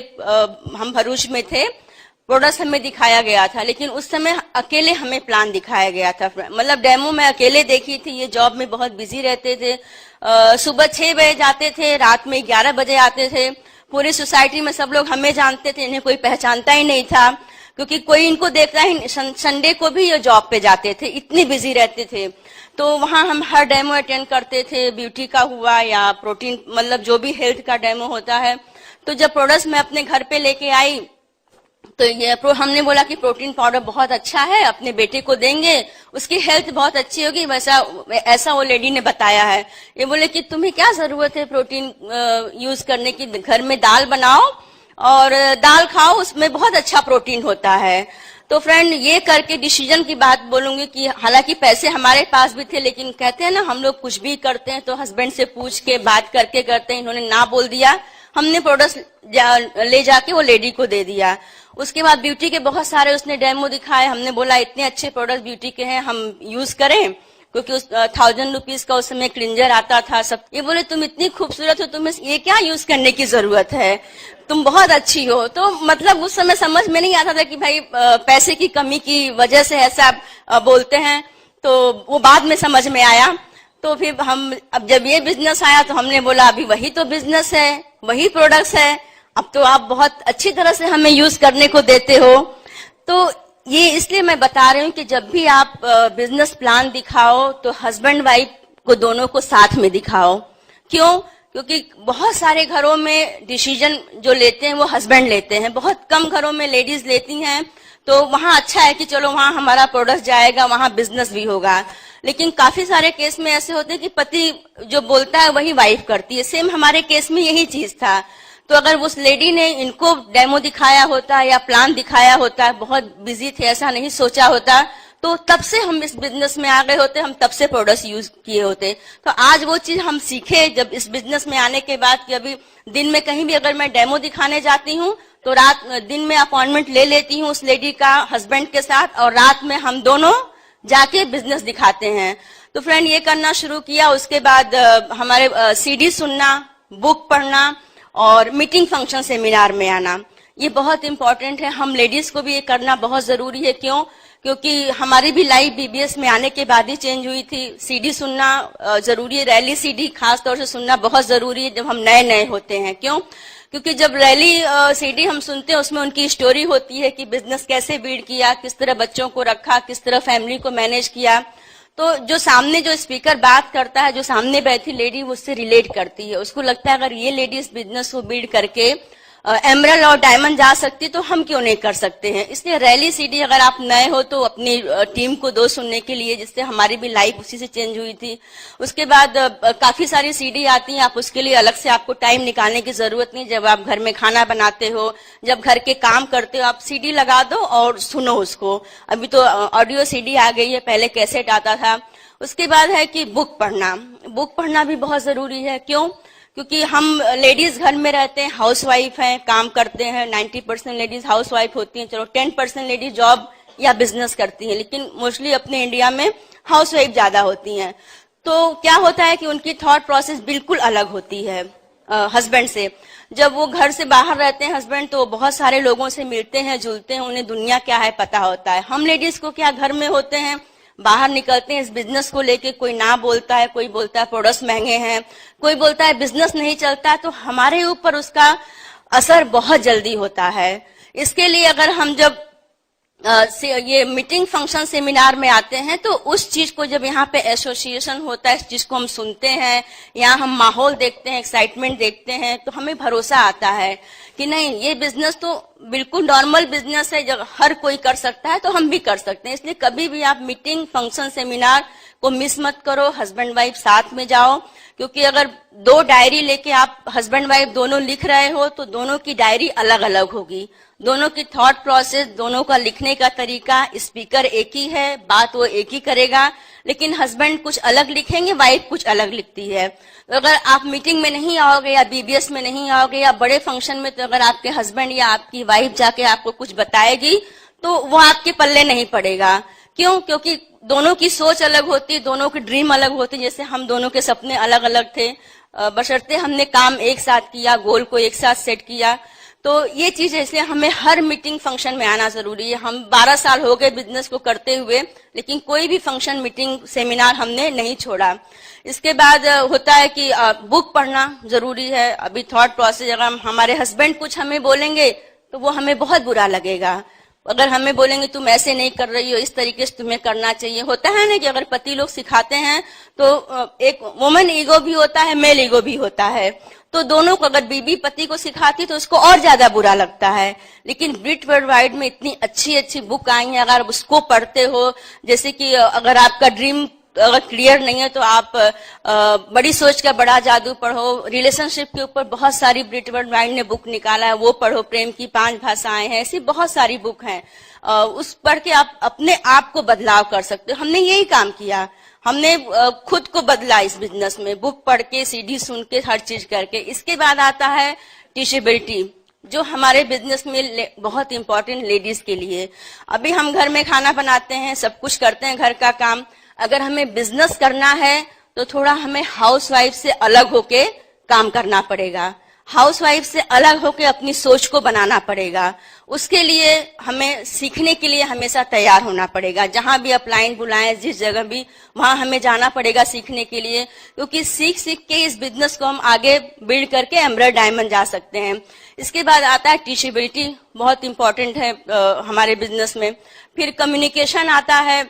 हम भरूच में थे, प्रोडक्ट्स हमें दिखाया गया था, लेकिन उस समय अकेले हमें प्लान दिखाया गया था। मतलब डेमो में अकेले देखी थी। ये जॉब में बहुत बिजी रहते थे, सुबह 6 बजे जाते थे, रात में 11 बजे आते थे। पूरी सोसाइटी में सब लोग हमें जानते थे, इन्हें कोई पहचानता ही नहीं था, क्योंकि कोई इनको देखता ही। संडे को भी ये जॉब पे जाते थे, इतनी बिजी रहते थे। तो वहां हम हर डेमो अटेंड करते थे, ब्यूटी का हुआ या प्रोटीन, मतलब जो भी हेल्थ का डेमो होता है। तो जब प्रोडक्ट्स मैं अपने घर पे लेके आई तो ये हमने बोला कि प्रोटीन पाउडर बहुत अच्छा है, अपने बेटे को देंगे, उसकी हेल्थ बहुत अच्छी होगी, वैसा ऐसा वो लेडी ने बताया है। ये बोले कि तुम्हें क्या जरूरत है प्रोटीन यूज करने की, घर में दाल बनाओ और दाल खाओ, उसमें बहुत अच्छा प्रोटीन होता है। तो फ्रेंड, ये करके डिसीजन की बात बोलूंगी कि हालांकि पैसे हमारे पास भी थे, लेकिन कहते हैं ना हम लोग कुछ भी करते हैं तो हस्बैंड से पूछ के बात करके करते हैं। इन्होंने ना बोल दिया, हमने प्रोडक्ट्स ले जाके वो लेडी को दे दिया। उसके बाद ब्यूटी के बहुत सारे उसने डेमो दिखाए। हमने बोला इतने अच्छे प्रोडक्ट ब्यूटी के हैं, हम यूज करें, क्योंकि उस 1000 रुपीज का उस समय क्लिंजर आता था सब। ये बोले तुम इतनी खूबसूरत हो, तुम्हें ये क्या यूज करने की जरूरत है, तुम बहुत अच्छी हो। तो मतलब उस समय समझ में नहीं आता था कि भाई पैसे की कमी की वजह से ऐसा बोलते हैं, तो वो बाद में समझ में आया। तो फिर हम, अब जब ये बिजनेस आया तो हमने बोला अभी वही तो बिजनेस है, वही प्रोडक्ट्स है, अब तो आप बहुत अच्छी तरह से हमें यूज करने को देते हो। तो ये इसलिए मैं बता रही हूँ कि जब भी आप बिजनेस प्लान दिखाओ तो हस्बैंड वाइफ को दोनों को साथ में दिखाओ। क्यों? क्योंकि बहुत सारे घरों में डिसीजन जो लेते हैं वो हस्बैंड लेते हैं, बहुत कम घरों में लेडीज लेती हैं। तो वहां अच्छा है कि चलो वहां हमारा प्रोडक्ट जाएगा, वहां बिजनेस भी होगा। लेकिन काफी सारे केस में ऐसे होते हैं कि पति जो बोलता है वही वाइफ करती है। सेम हमारे केस में यही चीज था। तो अगर उस लेडी ने इनको डेमो दिखाया होता या प्लान दिखाया होता, बहुत बिजी थे, ऐसा नहीं सोचा होता, तो तब से हम इस बिजनेस में आ गए होते, हम तब से प्रोडक्ट्स यूज किए होते। तो आज वो चीज हम सीखे जब इस बिजनेस में आने के बाद कि अभी दिन में कहीं भी अगर मैं डेमो दिखाने जाती हूँ तो दिन में अपॉइंटमेंट ले लेती हूँ उस लेडी का हस्बैंड के साथ, और रात में हम दोनों जाके बिजनेस दिखाते हैं। तो फ्रेंड ये करना शुरू किया। उसके बाद हमारे सीडी सुनना, बुक पढ़ना और मीटिंग फंक्शन सेमिनार में आना, ये बहुत इंपॉर्टेंट है। हम लेडीज को भी ये करना बहुत जरूरी है। क्यों? क्योंकि हमारी भी लाइफ बीबीएस में आने के बाद ही चेंज हुई थी। सीडी सुनना जरूरी है, रैली सीडी खास तौर से सुनना बहुत जरूरी है जब हम नए नए होते हैं। क्यों? क्योंकि जब रैली सीडी हम सुनते हैं उसमें उनकी स्टोरी होती है कि बिजनेस कैसे बिल्ड किया, किस तरह बच्चों को रखा, किस तरह फैमिली को मैनेज किया। तो जो सामने जो स्पीकर बात करता है, जो सामने बैठी लेडी वो उससे रिलेट करती है, उसको लगता है अगर ये लेडी इस बिजनेस को बिल्ड करके एमरल्ड और डायमंड जा सकती तो हम क्यों नहीं कर सकते हैं। इसलिए रैली सीडी अगर आप नए हो तो अपनी टीम को दो सुनने के लिए, जिससे हमारी भी लाइफ उसी से चेंज हुई थी। उसके बाद काफी सारी सीडी आती हैं, आप उसके लिए अलग से आपको टाइम निकालने की जरूरत नहीं। जब आप घर में खाना बनाते हो, जब घर के काम करते हो, आप सीडी लगा दो और सुनो उसको। अभी तो ऑडियो सीडी आ गई है, पहले कैसेट आता था। उसके बाद है कि बुक पढ़ना। बुक पढ़ना भी बहुत जरूरी है। क्यों? क्योंकि हम लेडीज घर में रहते हैं, हाउसवाइफ हैं, काम करते हैं। 90% लेडीज हाउसवाइफ होती हैं, चलो 10% लेडीज जॉब या बिजनेस करती हैं, लेकिन मोस्टली अपने इंडिया में हाउसवाइफ ज्यादा होती हैं। तो क्या होता है कि उनकी थॉट प्रोसेस बिल्कुल अलग होती है हस्बैंड से। जब वो घर से बाहर रहते हैं हस्बैंड, तो बहुत सारे लोगों से मिलते हैं, जुलते हैं, उन्हें दुनिया क्या है पता होता है। हम लेडीज को क्या, घर में होते हैं, बाहर निकलते हैं इस बिजनेस को लेके, कोई ना बोलता है, कोई बोलता है प्रोडक्ट्स महंगे हैं, कोई बोलता है बिजनेस नहीं चलता है, तो हमारे ऊपर उसका असर बहुत जल्दी होता है। इसके लिए अगर हम जब ये मीटिंग फंक्शन सेमिनार में आते हैं तो उस चीज को जब यहाँ पे एसोसिएशन होता है, इस चीज को हम सुनते हैं, यहाँ हम माहौल देखते हैं, एक्साइटमेंट देखते हैं, तो हमें भरोसा आता है कि नहीं, ये बिजनेस तो बिल्कुल नॉर्मल बिजनेस है, जब हर कोई कर सकता है तो हम भी कर सकते हैं। इसलिए कभी भी आप मीटिंग फंक्शन सेमिनार को मिस मत करो, हस्बैंड वाइफ साथ में जाओ। क्योंकि अगर दो डायरी लेके आप हस्बैंड वाइफ दोनों लिख रहे हो तो दोनों की डायरी अलग अलग होगी, दोनों की थॉट प्रोसेस, दोनों का लिखने का तरीका, स्पीकर एक ही है, बात वो एक ही करेगा, लेकिन हस्बैंड कुछ अलग लिखेंगे, वाइफ कुछ अलग लिखती है। तो अगर आप मीटिंग में नहीं आओगे या बीबीएस में नहीं आओगे या बड़े फंक्शन में, तो अगर आपके हस्बैंड या आपकी वाइफ जाके आपको कुछ बताएगी तो वो आपके पल्ले नहीं पड़ेगा। क्यों? क्योंकि दोनों की सोच अलग होती है, दोनों की ड्रीम अलग होती है। जैसे हम दोनों के सपने अलग अलग थे, बशर्ते हमने काम एक साथ किया, गोल को एक साथ सेट किया। तो ये चीज है, इसलिए हमें हर मीटिंग फंक्शन में आना जरूरी है। हम 12 साल हो गए बिजनेस को करते हुए, लेकिन कोई भी फंक्शन, मीटिंग, सेमिनार हमने नहीं छोड़ा। इसके बाद होता है कि बुक पढ़ना जरूरी है। अभी थॉट प्रोसेस, अगर हमारे हस्बैंड कुछ हमें बोलेंगे तो वो हमें बहुत बुरा लगेगा। अगर हमें बोलेंगे तुम ऐसे नहीं कर रही हो, इस तरीके से तुम्हें करना चाहिए। होता है ना कि अगर पति लोग सिखाते हैं तो एक वुमन ईगो भी होता है, मेल ईगो भी होता है। तो दोनों को, अगर बीबी पति को सिखाती तो उसको और ज्यादा बुरा लगता है। लेकिन ब्रिट वर्ल्ड वाइड में इतनी अच्छी अच्छी बुक आई है, अगर उसको पढ़ते हो, जैसे कि अगर आपका ड्रीम अगर क्लियर नहीं है तो आप बड़ी सोच का बड़ा जादू पढ़ो। रिलेशनशिप के ऊपर बहुत सारी ब्रिट वर्ल्ड वाइड ने बुक निकाला है, वो पढ़ो। प्रेम की 5 भाषाएं हैं, ऐसी बहुत सारी बुक हैं। उस पढ़ के आप अपने आप को बदलाव कर सकते हो। हमने यही काम किया, हमने खुद को बदला इस बिजनेस में, बुक पढ़ के, सीडी सुन के, हर चीज करके। इसके बाद आता है टीचेबिलिटी, जो हमारे बिजनेस में बहुत इंपॉर्टेंट लेडीज के लिए। अभी हम घर में खाना बनाते हैं, सब कुछ करते हैं घर का काम। अगर हमें बिजनेस करना है तो थोड़ा हमें हाउसवाइफ से अलग होके काम करना पड़ेगा। हाउसवाइफ से अलग होकर अपनी सोच को बनाना पड़ेगा। उसके लिए हमें सीखने के लिए हमेशा तैयार होना पड़ेगा। जहां भी अपलाइन बुलाएं, जिस जगह भी, वहां हमें जाना पड़ेगा सीखने के लिए, क्योंकि सीख सीख के इस बिजनेस को हम आगे बिल्ड करके एमराल्ड डायमंड जा सकते हैं। इसके बाद आता है टीचेबिलिटी, बहुत इंपॉर्टेंट है हमारे बिजनेस में। फिर कम्युनिकेशन आता है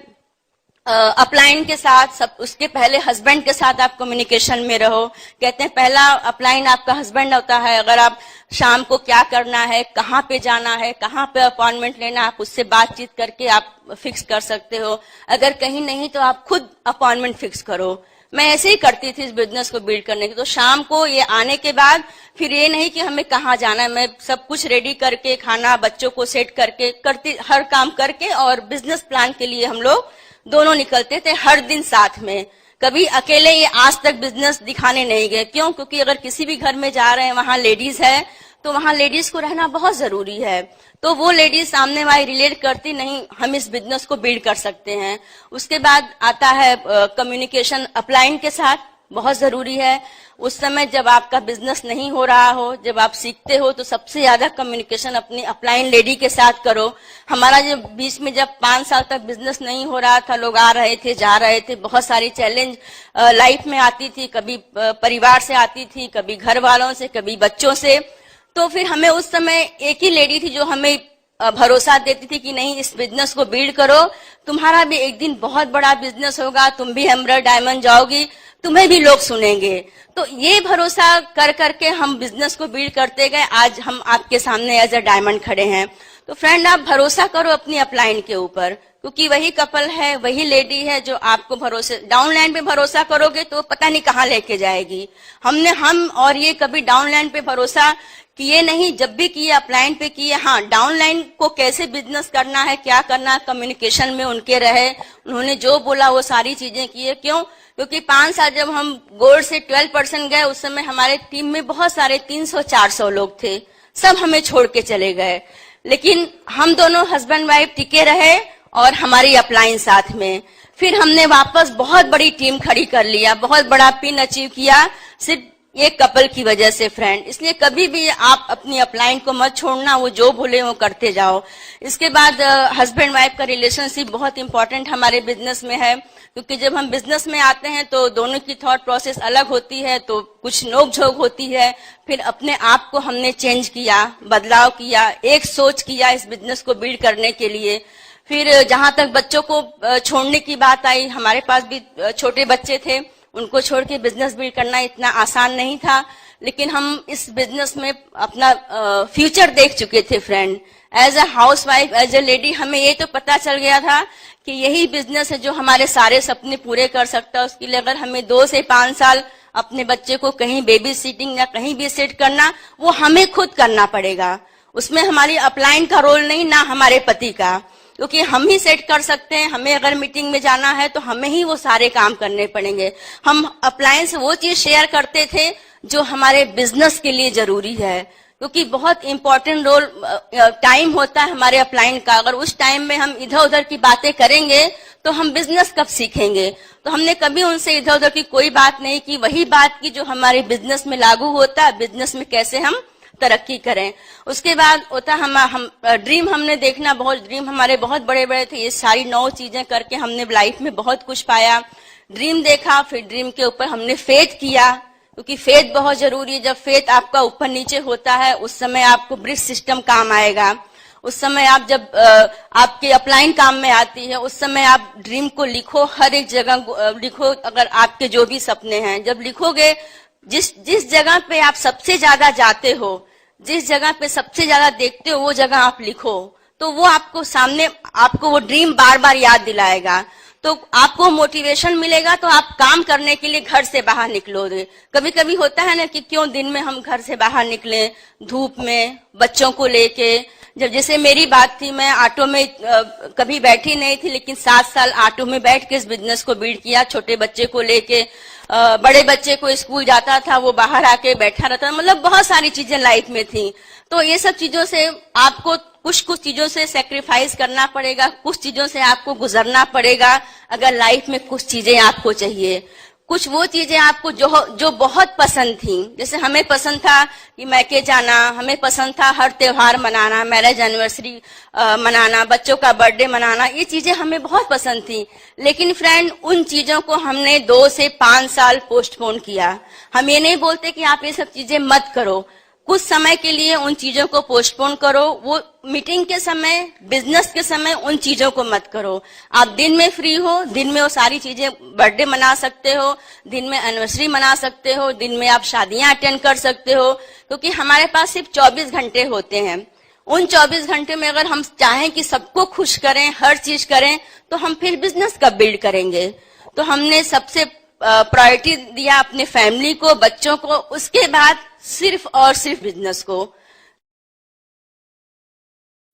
अपलाइन के साथ। सब उसके पहले हस्बैंड के साथ आप कम्युनिकेशन में रहो। कहते हैं पहला अपलाइन आपका हस्बैंड होता है। अगर आप शाम को क्या करना है, कहाँ पे जाना है, कहाँ पे अपॉइंटमेंट लेना, आप उससे बातचीत करके आप फिक्स कर सकते हो। अगर कहीं नहीं तो आप खुद अपॉइंटमेंट फिक्स करो। मैं ऐसे ही करती थी इस बिजनेस को बिल्ड करने की। तो शाम को ये आने के बाद फिर ये नहीं कि हमें कहाँ जाना है, मैं सब कुछ रेडी करके, खाना बच्चों को सेट करके, करती हर काम करके, और बिजनेस प्लान के लिए हम लोग दोनों निकलते थे हर दिन साथ में। कभी अकेले ये आज तक बिजनेस दिखाने नहीं गए। क्यों? क्योंकि अगर किसी भी घर में जा रहे हैं, वहां लेडीज है, तो वहां लेडीज को रहना बहुत जरूरी है। तो वो लेडीज सामने वाली रिलेट करती नहीं, हम इस बिजनेस को बिल्ड कर सकते हैं। उसके बाद आता है कम्युनिकेशन अपलाइन के साथ, बहुत जरूरी है। उस समय जब आपका बिजनेस नहीं हो रहा हो, जब आप सीखते हो, तो सबसे ज्यादा कम्युनिकेशन अपनी अपलाइन लेडी के साथ करो। हमारा जो बीच में जब 5 साल तक बिजनेस नहीं हो रहा था, लोग आ रहे थे, जा रहे थे, बहुत सारी चैलेंज लाइफ में आती थी, कभी परिवार से आती थी, कभी घर वालों से, कभी बच्चों से। तो फिर हमें उस समय एक ही लेडी थी जो हमें भरोसा देती थी कि नहीं, इस बिजनेस को बिल्ड करो, तुम्हारा भी एक दिन बहुत बड़ा बिजनेस होगा, तुम भी एमराल्ड डायमंड जाओगी, तुम्हें भी लोग सुनेंगे। तो ये भरोसा कर करके हम बिजनेस को बिल्ड करते गए। आज हम आपके सामने एज अ डायमंड खड़े हैं। तो फ्रेंड, आप भरोसा करो अपनी अपलाइन के ऊपर, क्योंकि वही कपल है, वही लेडी है जो आपको भरोसे, डाउनलाइन पे भरोसा करोगे तो पता नहीं कहाँ लेके जाएगी। हम और ये कभी डाउनलाइन पे भरोसा किए नहीं, जब भी किए अपलाइन पे किए। हाँ, डाउनलाइन को कैसे बिजनेस करना है, क्या करना है, कम्युनिकेशन में उनके रहे, उन्होंने जो बोला वो सारी चीजें किए। क्यों? क्योंकि 5 साल जब हम गोल्ड से 12% गए, उस समय हमारे टीम में बहुत सारे 300-400 लोग थे, सब हमें छोड़ के चले गए। लेकिन हम दोनों हस्बैंड वाइफ टिके रहे और हमारी अपलाइन साथ में। फिर हमने वापस बहुत बड़ी टीम खड़ी कर लिया, बहुत बड़ा पिन अचीव किया, सिर्फ एक कपल की वजह से फ्रेंड। इसलिए कभी भी आप अपनी अपलाइन को मत छोड़ना, वो जो बोले वो करते जाओ। इसके बाद हस्बैंड वाइफ का रिलेशनशिप बहुत इंपॉर्टेंट हमारे बिजनेस में है, क्योंकि जब हम बिजनेस में आते हैं तो दोनों की थॉट प्रोसेस अलग होती है, तो कुछ नोक झोंक होती है। फिर अपने आप को हमने चेंज किया, बदलाव किया, एक सोच किया इस बिजनेस को बिल्ड करने के लिए। फिर जहां तक बच्चों को छोड़ने की बात आई, हमारे पास भी छोटे बच्चे थे, उनको छोड़ के बिजनेस बिल्ड करना इतना आसान नहीं था। लेकिन हम इस बिजनेस में अपना फ्यूचर देख चुके थे friend. As a housewife, as a lady, हमें ये तो पता चल गया था कि यही बिजनेस है जो हमारे सारे सपने पूरे कर सकता है। उसके लिए अगर हमें 2 से 5 साल अपने बच्चे को कहीं बेबी सिटिंग या कहीं भी सेट करना, वो हमें खुद करना पड़ेगा। उसमें हमारी अपलाइन का रोल नहीं, ना हमारे पति का, क्योंकि हम ही सेट कर सकते हैं। हमें अगर मीटिंग में जाना है तो हमें ही वो सारे काम करने पड़ेंगे। हम अपलाइन से वो चीज शेयर करते थे जो हमारे बिजनेस के लिए जरूरी है, क्योंकि बहुत इंपॉर्टेंट रोल टाइम होता है हमारे अपलाइन का। अगर उस टाइम में हम इधर उधर की बातें करेंगे तो हम बिजनेस कब सीखेंगे। तो हमने कभी उनसे इधर उधर की कोई बात नहीं की, वही बात की जो हमारे बिजनेस में लागू होता है, बिजनेस में कैसे हम तरक्की करें। उसके बाद होता हम ड्रीम हमने देखना, बहुत ड्रीम हमारे बहुत बड़े बड़े थे। ये सारी 9 चीजें करके हमने लाइफ में बहुत कुछ पाया। ड्रीम देखा, फिर ड्रीम के ऊपर हमने फेथ किया, क्योंकि फेथ बहुत जरूरी है। जब फेथ आपका ऊपर नीचे होता है, उस समय आपको ब्रिज सिस्टम काम आएगा। उस समय आप जब आपकी अपलाइन काम में आती है, उस समय आप ड्रीम को लिखो, हर एक जगह लिखो। अगर आपके जो भी सपने हैं, जब लिखोगे, जिस जगह पे आप सबसे ज्यादा जाते हो, जिस जगह पे सबसे ज्यादा देखते हो, वो जगह आप लिखो, तो वो आपको सामने, आपको वो ड्रीम बार बार याद दिलाएगा। तो आपको मोटिवेशन मिलेगा, तो आप काम करने के लिए घर से बाहर निकलोगे। कभी कभी होता है ना कि क्यों दिन में हम घर से बाहर निकले, धूप में, बच्चों को लेके। जब जैसे मेरी बात थी, मैं ऑटो में कभी बैठी नहीं थी, लेकिन 7 साल ऑटो में बैठ के इस बिजनेस को बिल्ड किया। छोटे बच्चे को लेके, बड़े बच्चे को स्कूल जाता था, वो बाहर आके बैठा रहता, मतलब बहुत सारी चीजें लाइफ में थी। तो ये सब चीजों से आपको कुछ चीजों से सेक्रीफाइस करना पड़ेगा, कुछ चीजों से आपको गुजरना पड़ेगा, अगर लाइफ में कुछ चीजें आपको चाहिए। कुछ वो चीजें आपको जो बहुत पसंद थी, जैसे हमें पसंद था कि मैके जाना, हमें पसंद था हर त्योहार मनाना, मैरिज एनिवर्सरी मनाना, बच्चों का बर्थडे मनाना, ये चीजें हमें बहुत पसंद थी। लेकिन फ्रेंड, उन चीजों को हमने 2 से 5 साल पोस्टपोन किया। हम ये नहीं बोलते कि आप ये सब चीजें मत करो, कुछ समय के लिए उन चीजों को पोस्टपोन करो। वो मीटिंग के समय, बिजनेस के समय उन चीजों को मत करो। आप दिन में फ्री हो, दिन में वो सारी चीजें, बर्थडे मना सकते हो, दिन में एनिवर्सरी मना सकते हो, दिन में आप शादियां अटेंड कर सकते हो, क्योंकि हमारे पास सिर्फ 24 घंटे होते हैं। उन 24 घंटे में अगर हम चाहें कि सबको खुश करें, हर चीज करें, तो हम फिर बिजनेस कब बिल्ड करेंगे। तो हमने सबसे प्रायोरिटी दिया अपने फैमिली को, बच्चों को, उसके बाद सिर्फ और सिर्फ बिजनेस को।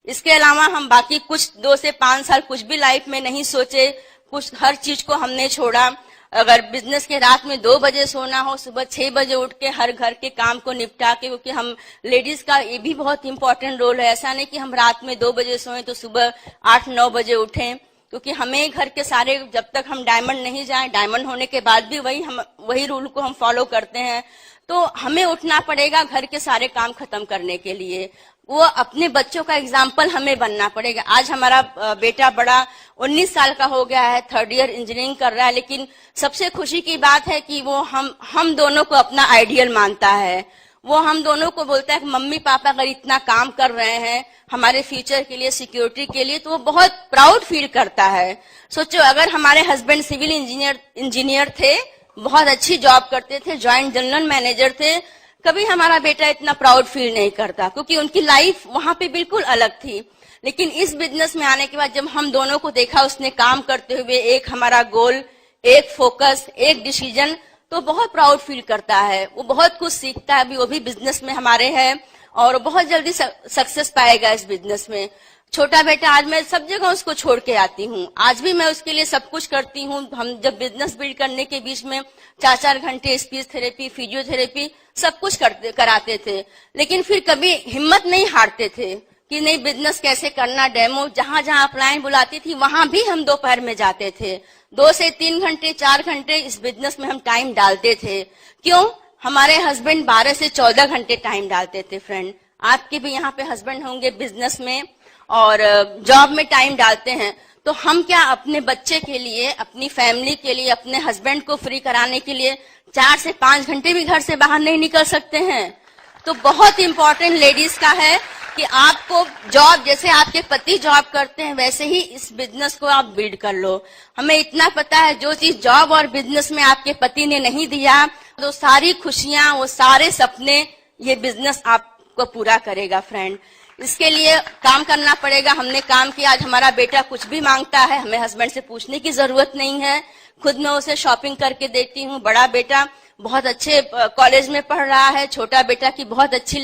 इसके अलावा हम बाकी कुछ 2 से 5 साल कुछ भी लाइफ में नहीं सोचे, कुछ हर चीज को हमने छोड़ा। अगर बिजनेस के रात में 2 बजे सोना हो, सुबह 6 बजे उठ के हर घर के काम को निपटा के, क्योंकि हम लेडीज का ये भी बहुत इंपॉर्टेंट रोल है। ऐसा नहीं कि हम रात में 2 बजे सोएं तो सुबह 8-9 बजे उठें, क्योंकि हमें घर के सारे, जब तक हम डायमंड नहीं जाएं, डायमंड होने के बाद भी वही रूल को हम फॉलो करते हैं। तो हमें उठना पड़ेगा घर के सारे काम खत्म करने के लिए। वो अपने बच्चों का एग्जाम्पल हमें बनना पड़ेगा। आज हमारा बेटा बड़ा 19 साल का हो गया है, 3rd ईयर इंजीनियरिंग कर रहा है, लेकिन सबसे खुशी की बात है कि वो हम दोनों को अपना आइडियल मानता है। वो हम दोनों को बोलता है कि मम्मी पापा अगर इतना काम कर रहे हैं हमारे फ्यूचर के लिए, सिक्योरिटी के लिए, तो वो बहुत प्राउड फील करता है। सोचो, अगर हमारे हस्बैंड सिविल इंजीनियर थे, बहुत अच्छी जॉब करते थे, जॉइंट जनरल मैनेजर थे, कभी हमारा बेटा इतना प्राउड फील नहीं करता, क्योंकि उनकी लाइफ वहां पे बिल्कुल अलग थी। लेकिन इस बिजनेस में आने के बाद जब हम दोनों को देखा उसने काम करते हुए, एक हमारा गोल, एक फोकस, एक डिसीजन, तो बहुत प्राउड फील करता है। वो बहुत कुछ सीखता है, अभी वो भी बिजनेस में हमारे है और बहुत जल्दी सक्सेस पाएगा इस बिजनेस में। छोटा बेटा, आज मैं सब जगह उसको छोड़ के आती हूँ, आज भी मैं उसके लिए सब कुछ करती हूँ। हम जब बिजनेस बिल्ड करने के बीच में 4-4 घंटे स्पीच थेरेपी, फिजियोथेरेपी, सब कुछ कराते थे, लेकिन फिर कभी हिम्मत नहीं हारते थे कि नहीं, बिजनेस कैसे करना, डेमो, जहां जहां क्लाइंट बुलाती थी वहां भी हम दोपहर में जाते थे। 2 से 3 घंटे, 4 घंटे इस बिजनेस में हम टाइम डालते थे। क्यों? हमारे हस्बैंड 12 से 14 घंटे टाइम डालते थे। फ्रेंड, आपके भी यहाँ पे हस्बैंड होंगे बिजनेस में और जॉब में टाइम डालते हैं, तो हम क्या अपने बच्चे के लिए, अपनी फैमिली के लिए, अपने हस्बैंड को फ्री कराने के लिए 4 से 5 घंटे भी घर से बाहर नहीं निकल सकते हैं? तो बहुत इंपॉर्टेंट लेडीज का है कि आपको जॉब, जैसे आपके पति जॉब करते हैं वैसे ही इस बिजनेस को आप बिल्ड कर लो। हमें इतना पता है, जो चीज जॉब और बिजनेस में आपके पति ने नहीं दिया, तो सारी खुशियां, वो सारे सपने ये बिजनेस आपको पूरा करेगा। फ्रेंड, इसके लिए काम करना पड़ेगा। हमने काम किया। आज हमारा बेटा कुछ भी मांगता है, हमें हस्बैंड से पूछने की जरूरत नहीं है, खुद मैं उसे शॉपिंग करके देती हूँ। बड़ा बेटा बहुत अच्छे कॉलेज में पढ़ रहा है, छोटा बेटा की बहुत अच्छी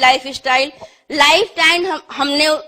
लाइफ टाइम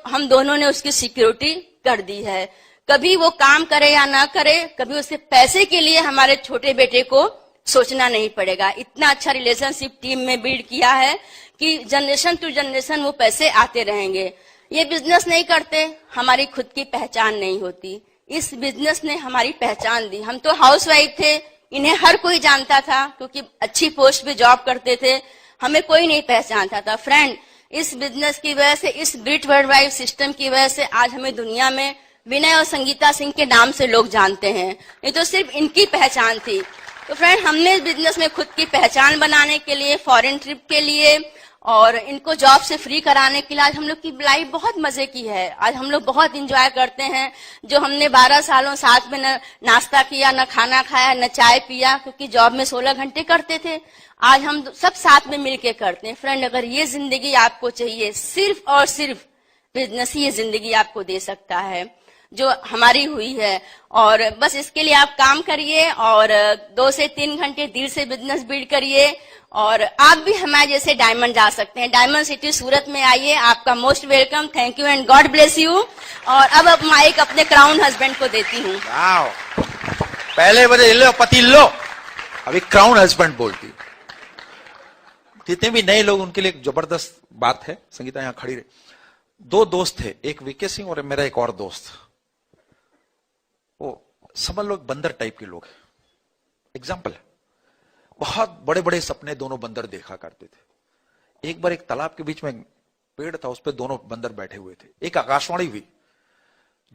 हम दोनों ने उसकी सिक्योरिटी कर दी है। कभी वो काम करे या ना करे, कभी उसके पैसे के लिए हमारे छोटे बेटे को सोचना नहीं पड़ेगा। इतना अच्छा रिलेशनशिप टीम में बिल्ड किया है कि जनरेशन टू जनरेशन वो पैसे आते रहेंगे। ये बिजनेस नहीं करते, हमारी खुद की पहचान नहीं होती। इस बिजनेस ने हमारी पहचान दी। हम तो हाउसवाइफ थे, इन्हें हर कोई जानता था, क्योंकि अच्छी पोस्ट पे जॉब करते थे, हमें कोई नहीं पहचानता था। फ्रेंड, इस बिजनेस की वजह से, इस ग्रेट वर्ल्ड वाइड सिस्टम की वजह से आज हमें दुनिया में विनय और संगीता सिंह के नाम से लोग जानते हैं। ये तो सिर्फ इनकी पहचान थी। तो फ्रेंड, हमने इस बिजनेस में खुद की पहचान बनाने के लिए, फॉरेन ट्रिप के लिए और इनको जॉब से फ्री कराने के लिए आज हम लोग की लाइफ बहुत मजे की है। आज हम लोग बहुत एंजॉय करते हैं। जो हमने 12 सालों साथ में न नाश्ता किया, न खाना खाया, न चाय पिया, क्योंकि जॉब में 16 घंटे करते थे, आज हम सब साथ में मिलके करते हैं। फ्रेंड, अगर ये जिंदगी आपको चाहिए, सिर्फ और सिर्फ बिजनेस ही ये जिंदगी आपको दे सकता है जो हमारी हुई है। और बस इसके लिए आप काम करिए और 2 से 3 घंटे धीरे से बिजनेस बिल्ड करिए और आप भी हमारे जैसे डायमंड जा सकते हैं। डायमंड सिटी सूरत में आइए, आपका most welcome. Thank you and God bless you. और अब माइक अपने क्राउन हस्बैंड को देती हूँ। पहले बजे लो पति लो, अभी क्राउन हस्बैंड बोलती। जितने भी नए लोग, उनके लिए एक जबरदस्त बात है। संगीता यहाँ खड़ी रहे। 2 दोस्त थे, एक वीके सिंह और मेरा एक और दोस्त। वो समझ लो बंदर टाइप के लोग हैं। एग्जाम्पल है, बहुत बड़े बड़े सपने दोनों बंदर देखा करते थे। एक बार एक तालाब के बीच में पेड़ था, उस पर दोनों बंदर बैठे हुए थे। एक आकाशवाणी हुई,